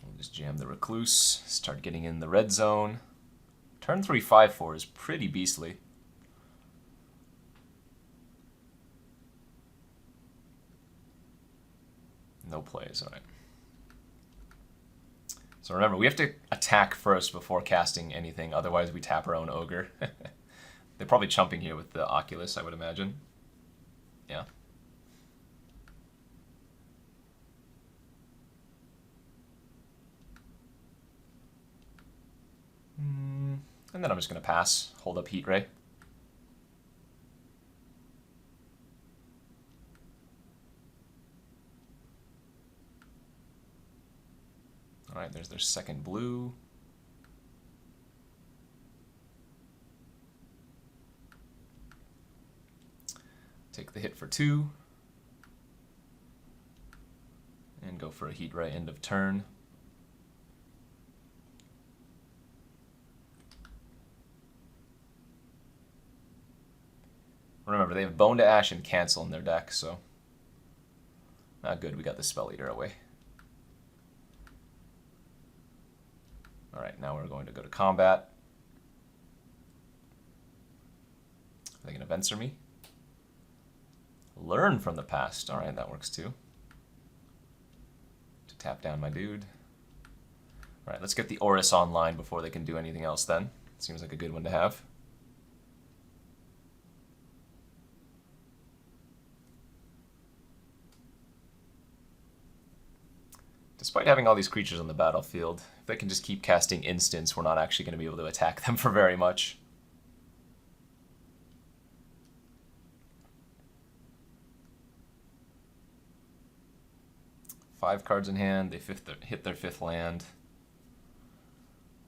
We'll just jam the Recluse, start getting in the red zone. Turn 3, 5-4 is pretty beastly. No plays, alright. So remember, we have to attack first before casting anything, otherwise we tap our own Ogre. They're probably chumping here with the Oculus, I would imagine. Yeah. And then I'm just going to pass, hold up Heat Ray. Alright, there's their second blue. Take the hit for 2. And go for a Heat Ray end of turn. Remember, they have Bone to Ash and Cancel in their deck, so not good. We got the Spell Eater away. Alright, now we're going to go to combat. Are they going to Venser me? Learn from the past. Alright, that works too. To tap down my dude. Alright, let's get the Oris online before they can do anything else then. Seems like a good one to have. Despite having all these creatures on the battlefield, if they can just keep casting instants, we're not actually going to be able to attack them for very much. Five cards in hand, they hit their 5th land.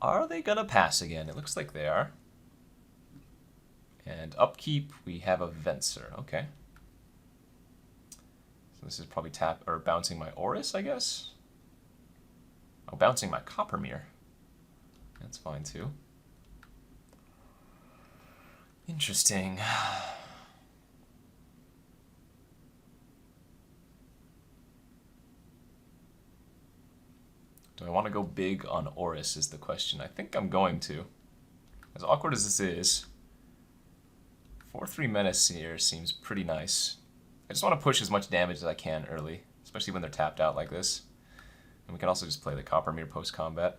Are they going to pass again? It looks like they are. And upkeep, we have a Venser. Okay. So this is probably bouncing my Oris, I guess? Oh, bouncing my Coppermere. That's fine too. Interesting. Do I want to go big on Oris is the question. I think I'm going to. As awkward as this is, 4/3 Menace here seems pretty nice. I just want to push as much damage as I can early, especially when they're tapped out like this. And we can also just play the Coppermere post-combat.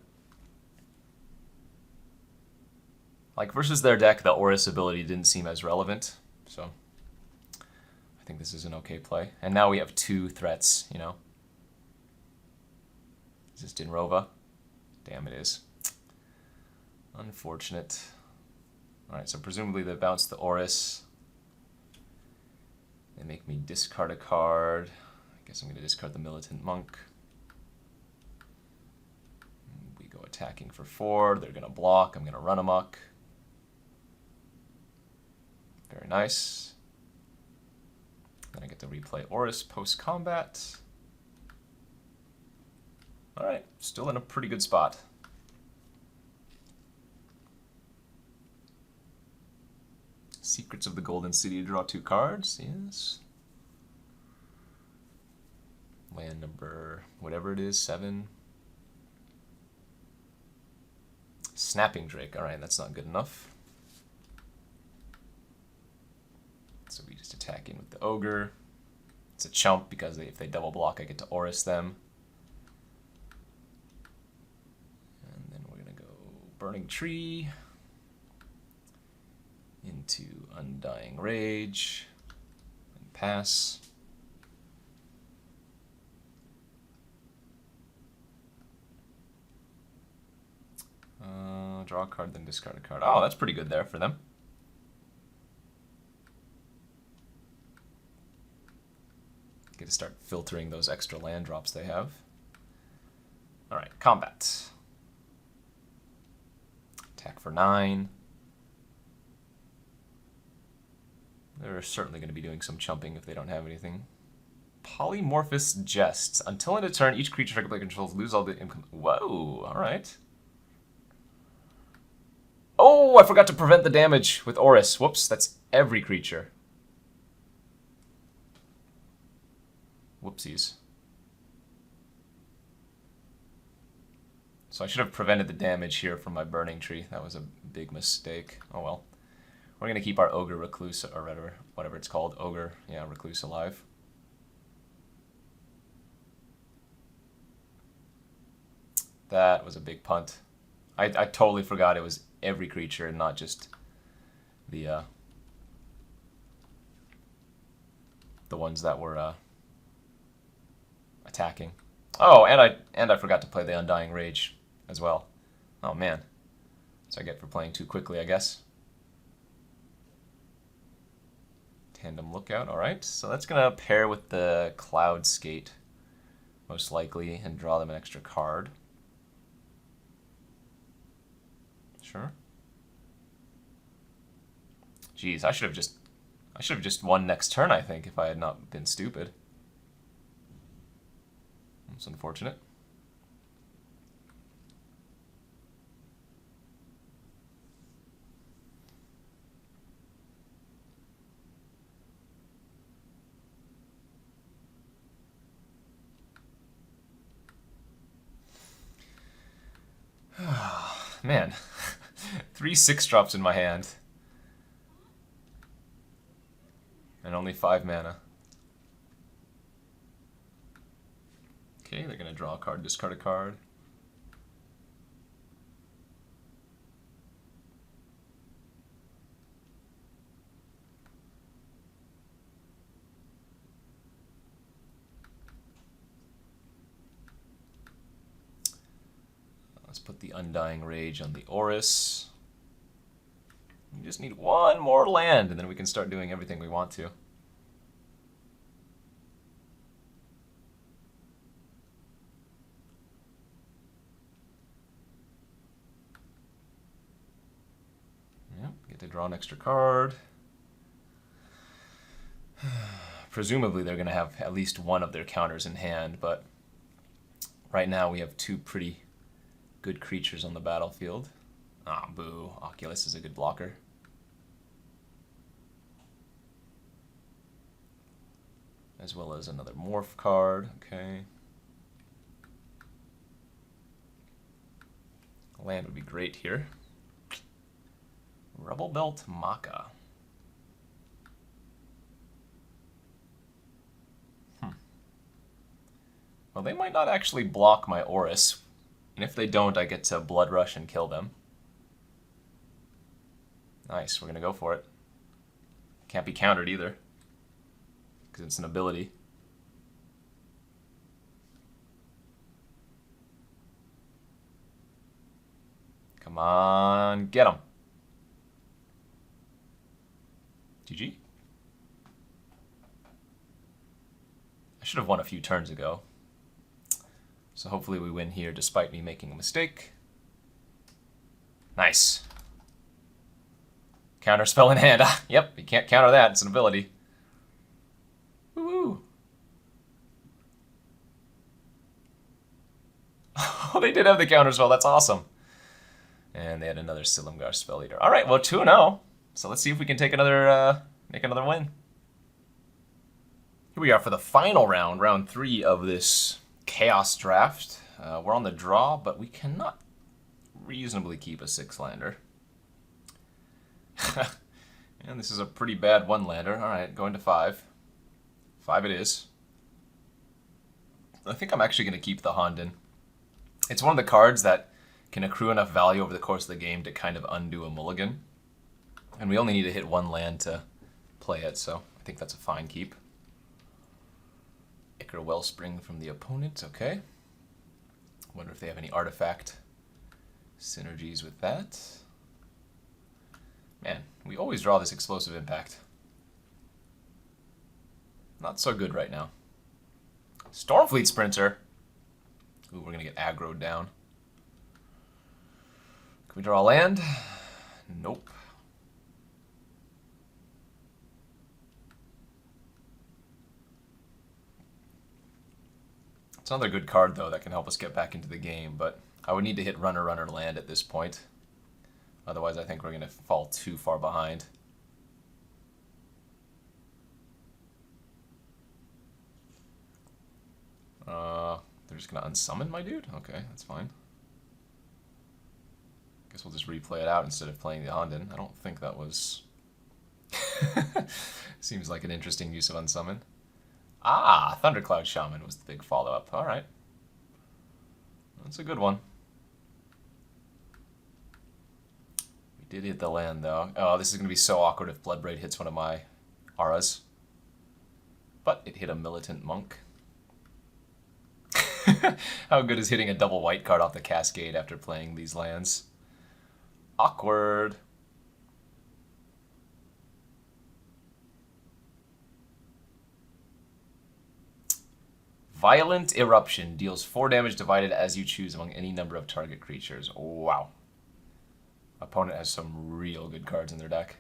Like, versus their deck, the Aurus ability didn't seem as relevant, so I think this is an okay play. And now we have 2 threats, you know. Is this Dinrova? Damn, it is. Unfortunate. Alright, so presumably they bounce the Aurus. They make me discard a card. I guess I'm going to discard the Militant Monk. We go attacking for 4. They're going to block. I'm going to run amok. Very nice. Then I get to replay Aurus post-combat. Alright, still in a pretty good spot. Secrets of the Golden City, draw 2 cards, yes. Land number, whatever it is, 7. Snapping Drake, alright, that's not good enough. So we just attack in with the Ogre. It's a chump because if they double block, I get to Aurus them. And then we're going to go Burning Tree into Undying Rage and pass. Draw a card, then discard a card. Oh, that's pretty good there for them. Get to start filtering those extra land drops they have. Alright, combat. Attack for 9. They're certainly going to be doing some chumping if they don't have anything. Polymorphous Jests. Until end of turn, each creature target player controls lose all the income. Whoa, alright. Oh, I forgot to prevent the damage with Aurus. Whoops, that's every creature. Whoopsies. So I should have prevented the damage here from my Burning Tree. That was a big mistake. Oh well. We're going to keep our Ogre Recluse, or whatever it's called. Ogre, yeah, Recluse alive. That was a big punt. I totally forgot it was every creature and not just the ones that were attacking. Oh, and I forgot to play the Undying Rage as well. Oh man. So I get for playing too quickly, I guess. Tandem Lookout, alright. So that's going to pair with the Cloud Skate, most likely, and draw them an extra card. Sure. Jeez, I should have just won next turn, I think, if I had not been stupid. That's unfortunate. Man, 3 6-drops in my hand. And only 5 mana. Okay, they're going to draw a card, discard a card. Let's put the Undying Rage on the Aurus. We just need 1 more land, and then we can start doing everything we want to. Yep, get to draw an extra card. Presumably they're going to have at least one of their counters in hand, but right now we have 2 pretty good creatures on the battlefield. Ah, boo. Oculus is a good blocker. As well as another morph card. Okay. Land would be great here. Rubble Belt Maka. Well, they might not actually block my Aurus. And if they don't, I get to Blood Rush and kill them. Nice, we're going to go for it. Can't be countered either, because it's an ability. Come on, get him. GG. I should have won a few turns ago. So hopefully we win here despite me making a mistake. Nice. Counter spell in hand. Yep, you can't counter that. It's an ability. Woo-woo. Oh, they did have the counter spell. That's awesome. And they had another Silumgar Spell Eater. All right, well, 2-0. So let's see if we can take another, make another win. Here we are for the final round, round 3 of this Chaos Draft. We're on the draw, but we cannot reasonably keep a 6-lander. And this is a pretty bad 1-lander. All right, going to 5. 5 it is. I think I'm actually going to keep the Honden. It's one of the cards that can accrue enough value over the course of the game to kind of undo a mulligan. And we only need to hit 1 land to play it, so I think that's a fine keep. Ichor Wellspring from the opponent, okay. Wonder if they have any artifact synergies with that. Man, we always draw this Explosive Impact. Not so good right now. Stormfleet Sprinter. Ooh, we're going to get aggroed down. Can we draw a land? Nope. It's another good card, though, that can help us get back into the game, but I would need to hit runner, runner, land at this point. Otherwise, I think we're going to fall too far behind. They're just going to unsummon my dude? Okay, that's fine. Guess we'll just replay it out instead of playing the Honden. I don't think that was... Seems like an interesting use of unsummon. Ah, Thundercloud Shaman was the big follow-up. All right. That's a good one. We did hit the land, though. Oh, this is going to be so awkward if Bloodbraid hits one of my auras. But it hit a Militant Monk. How good is hitting a double white card off the Cascade after playing these lands? Awkward. Violent Eruption deals 4 damage divided as you choose among any number of target creatures. Wow. Opponent has some real good cards in their deck.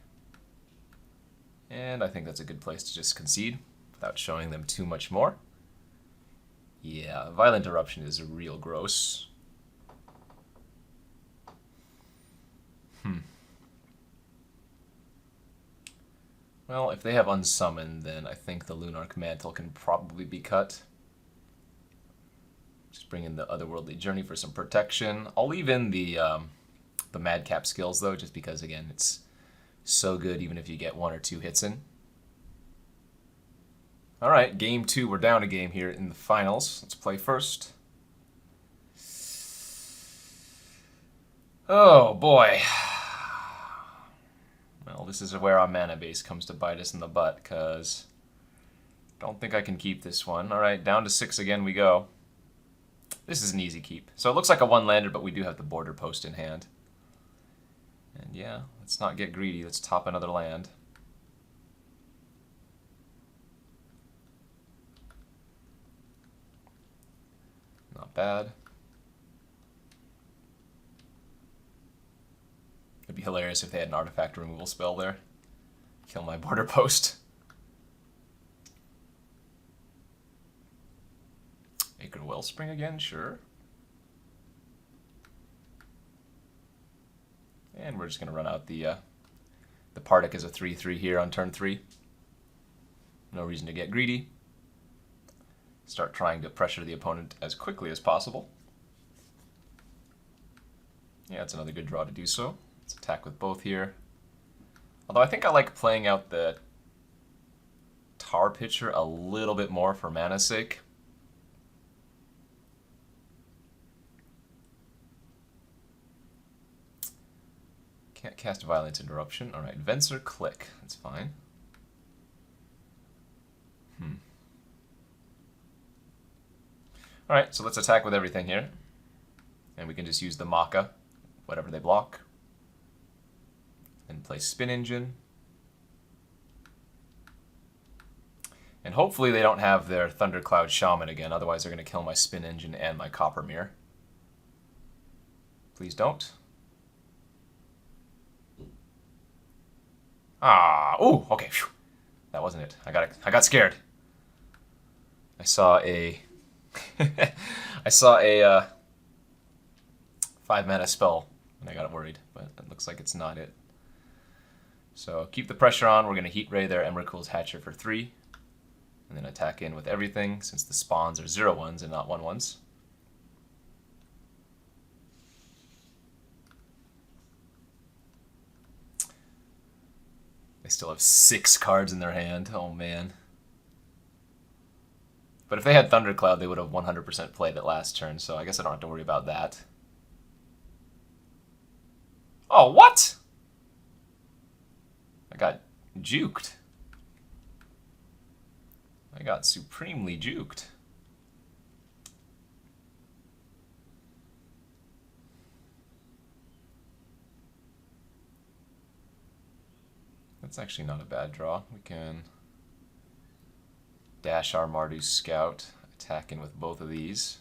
And I think that's a good place to just concede without showing them too much more. Yeah, Violent Eruption is real gross. Well, if they have Unsummoned, then I think the Lunarch Mantle can probably be cut. Just bring in the Otherworldly Journey for some protection. I'll leave in the Madcap skills, though, just because, again, it's so good even if you get 1 or 2 hits in. All right, game 2. We're down a game here in the finals. Let's play first. Oh, boy. Well, this is where our mana base comes to bite us in the butt, because I don't think I can keep this one. All right, down to 6 again we go. This is an easy keep. So it looks like a 1-lander, but we do have the Border Post in hand. And yeah, let's not get greedy. Let's top another land. Not bad. It'd be hilarious if they had an artifact removal spell there. Kill my Border Post. Acre Wellspring again, sure. And we're just going to run out the Partic as a 3/3 here on turn 3. No reason to get greedy. Start trying to pressure the opponent as quickly as possible. Yeah, it's another good draw to do so. Let's attack with both here. Although I think I like playing out the Tar Pitcher a little bit more for mana's sake. Can't cast Violent Interruption. Alright, Venser Click. That's fine. Alright, so let's attack with everything here. And we can just use the Maka, whatever they block. And play Spin Engine. And hopefully they don't have their Thundercloud Shaman again, otherwise they're going to kill my Spin Engine and my Copper Mirror. Please don't. Ah, ooh, okay. Phew. That wasn't it. I got scared. I saw a I saw a 5-mana spell and I got worried, but it looks like it's not it. So keep the pressure on. We're going to Heat Ray their Emrakul's Hatcher for 3. And then attack in with everything, since the spawns are 0/1s and not 1/1s. They still have 6 cards in their hand. Oh, man. But if they had Thundercloud, they would have 100% played it last turn, so I guess I don't have to worry about that. Oh, what? I got juked. I got supremely juked. That's actually not a bad draw. We can dash our Mardu's Scout, attack in with both of these.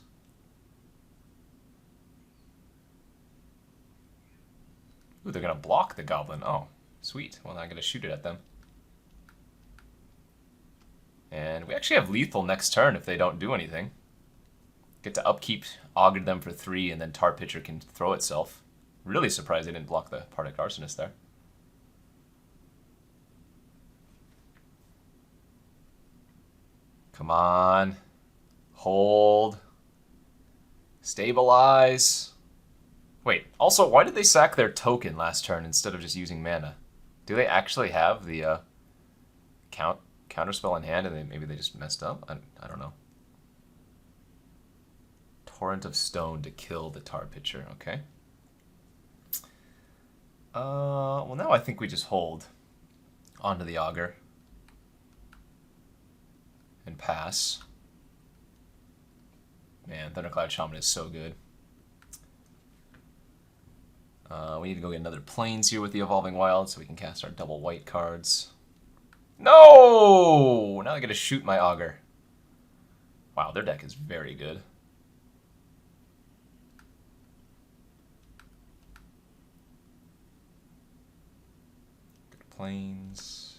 Ooh, they're going to block the Goblin. Oh, sweet. Well, now I'm going to shoot it at them. And we actually have lethal next turn if they don't do anything. Get to upkeep, auger them for 3, and then Tar Pitcher can throw itself. Really surprised they didn't block the Partick Arsonist there. Come on. Hold. Stabilize. Wait, also, why did they sack their token last turn instead of just using mana? Do they actually have the counterspell in hand and maybe they just messed up? I don't know. Torrent of Stone to kill the Tar Pitcher, okay. Well, now I think we just hold onto the Augur and pass. Man, Thundercloud Shaman is so good. We need to go get another Plains here with the Evolving Wild so we can cast our double white cards. No! Now I gotta shoot my Augur. Wow, their deck is very good. Good Plains.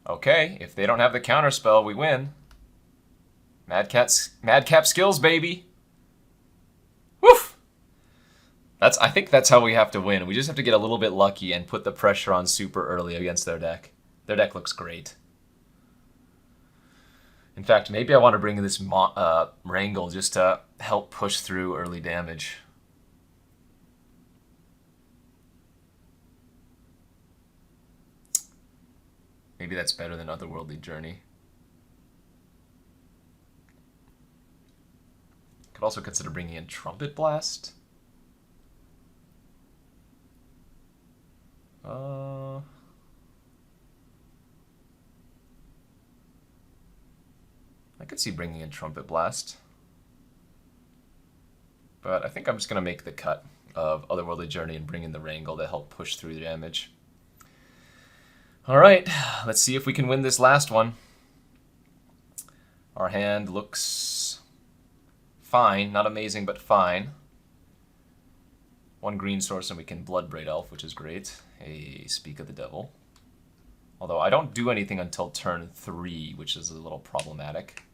Okay, if they don't have the counterspell, we win. Madcap skills, baby. Woof! I think that's how we have to win. We just have to get a little bit lucky and put the pressure on super early against their deck. Their deck looks great. In fact, maybe I want to bring in this Wrangle just to help push through early damage. Maybe that's better than Otherworldly Journey. Could also consider bringing in Trumpet Blast. I could see bringing in Trumpet Blast. But I think I'm just going to make the cut of Otherworldly Journey and bring in the Wrangle to help push through the damage. Alright, let's see if we can win this last one. Our hand looks fine. Not amazing, but fine. 1 green source and we can Bloodbraid Elf, which is great. Hey, Speak of the Devil. Although I don't do anything until turn 3, which is a little problematic.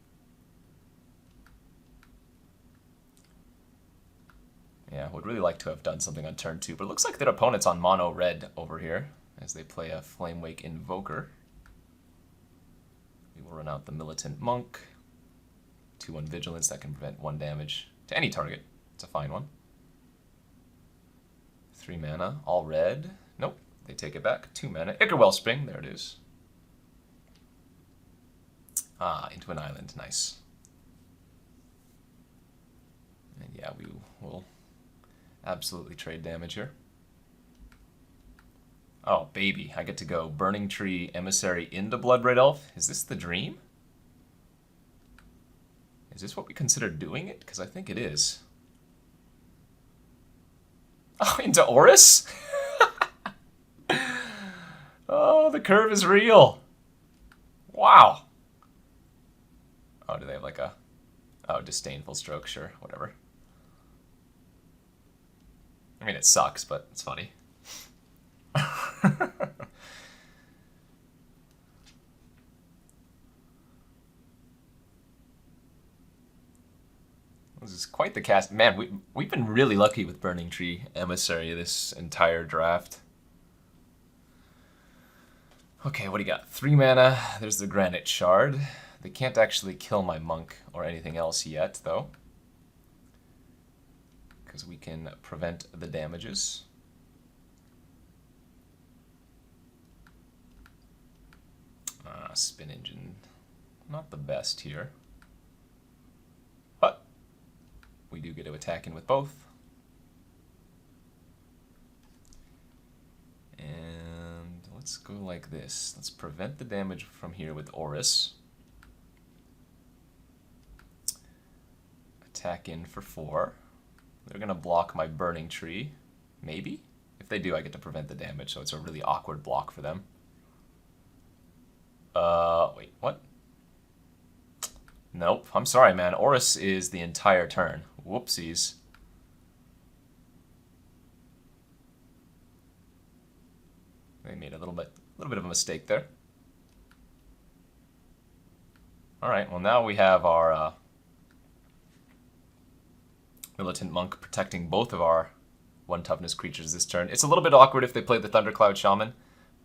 Yeah, would really like to have done something on turn 2, but it looks like their opponent's on mono red over here as they play a Flamewake Invoker. We will run out the Militant Monk. 2/1 Vigilance that can prevent 1 damage to any target. It's a fine one. 3 mana, all red. Nope, they take it back. 2 mana. Ichor Wellspring, there it is. Ah, into an island, nice. And yeah, we will absolutely trade damage here. Oh, baby. I get to go Burning Tree, Emissary into Blood Red Elf. Is this the dream? Is this what we consider doing it? Because I think it is. Oh, into Oris? Oh, the curve is real. Wow. Oh, do they have like a... Oh, Disdainful Stroke, sure, whatever. I mean, it sucks, but it's funny. This is quite the cast. Man, we've been really lucky with Burning Tree Emissary this entire draft. Okay, what do you got? 3 mana. There's the Granite Shard. They can't actually kill my Monk or anything else yet, though, because we can prevent the damages. Spin Engine, not the best here, but we do get to attack in with both. And let's go like this. Let's prevent the damage from here with Oris. Attack in for 4. They're going to block my Burning Tree, maybe? If they do, I get to prevent the damage, so it's a really awkward block for them. Wait, what? Nope, I'm sorry, man. Oris is the entire turn. Whoopsies. They made a little bit of a mistake there. All right, well now we have our Militant Monk protecting both of our 1 toughness creatures this turn. It's a little bit awkward if they play the Thundercloud Shaman,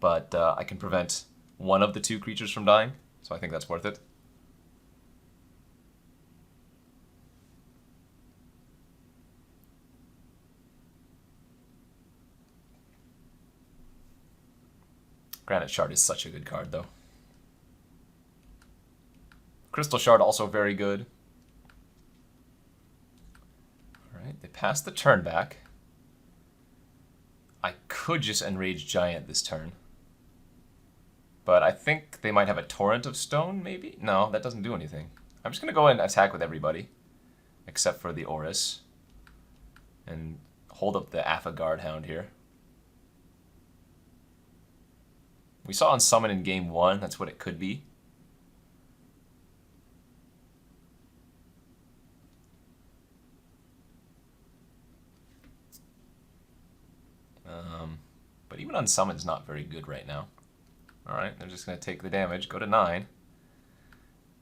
but I can prevent one of the 2 creatures from dying, so I think that's worth it. Granite Shard is such a good card, though. Crystal Shard also very good. Alright, they pass the turn back. I could just Enrage Giant this turn, but I think they might have a Torrent of Stone, maybe? No, that doesn't do anything. I'm just going to go and attack with everybody, except for the Oris, and hold up the Affagard Hound here. We saw on Summon in Game 1, that's what it could be. But even on Summon, it's not very good right now. Alright, they're just going to take the damage, go to 9.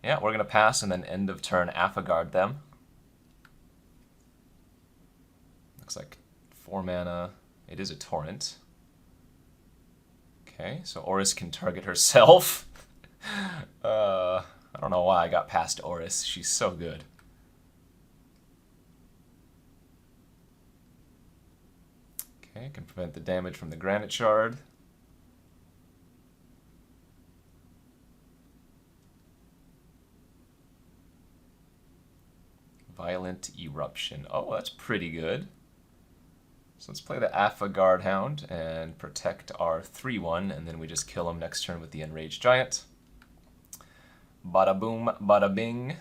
Yeah, we're going to pass and then end of turn Affagard them. Looks like 4 mana. It is a Torrent. Okay, so Oris can target herself. I don't know why I got past Oris. She's so good. Okay, can prevent the damage from the Granite Shard. Violent Eruption. Oh, that's pretty good. So let's play the Affagard Hound and protect our 3/1, and then we just kill him next turn with the Enraged Giant. Bada boom, bada bing.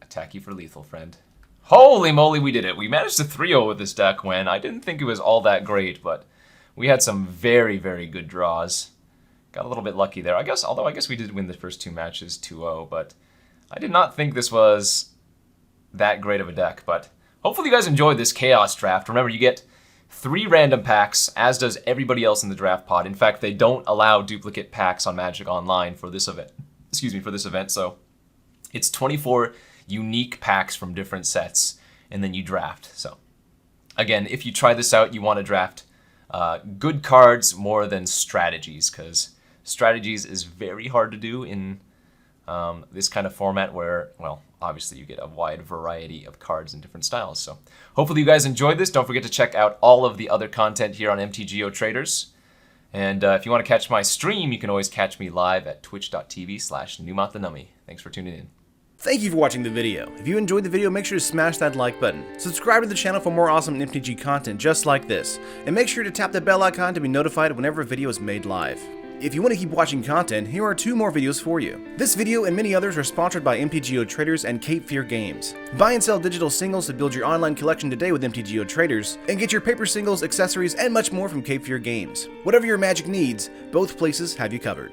Attack you for lethal, friend. Holy moly, we did it. We managed to 3-0 with this deck when I didn't think it was all that great, but we had some very, very good draws. Got a little bit lucky there, I guess, although I guess we did win the first 2 matches 2-0, but I did not think this was that great of a deck, but hopefully you guys enjoyed this Chaos Draft. Remember, you get 3 random packs, as does everybody else in the draft pod. In fact, they don't allow duplicate packs on Magic Online for this event. For this event, so it's 24 unique packs from different sets, and then you draft. So again, if you try this out, you want to draft good cards more than strategies, because strategies is very hard to do in this kind of format where, well, obviously you get a wide variety of cards in different styles. So hopefully you guys enjoyed this. Don't forget to check out all of the other content here on MTGO Traders. And if you want to catch my stream, you can always catch me live at twitch.tv/NumottheNummy. Thanks for tuning in. Thank you for watching the video. If you enjoyed the video, make sure to smash that like button. Subscribe to the channel for more awesome MTG content just like this. And make sure to tap the bell icon to be notified whenever a video is made live. If you want to keep watching content, here are 2 more videos for you. This video and many others are sponsored by MTGO Traders and Cape Fear Games. Buy and sell digital singles to build your online collection today with MTGO Traders, and get your paper singles, accessories, and much more from Cape Fear Games. Whatever your Magic needs, both places have you covered.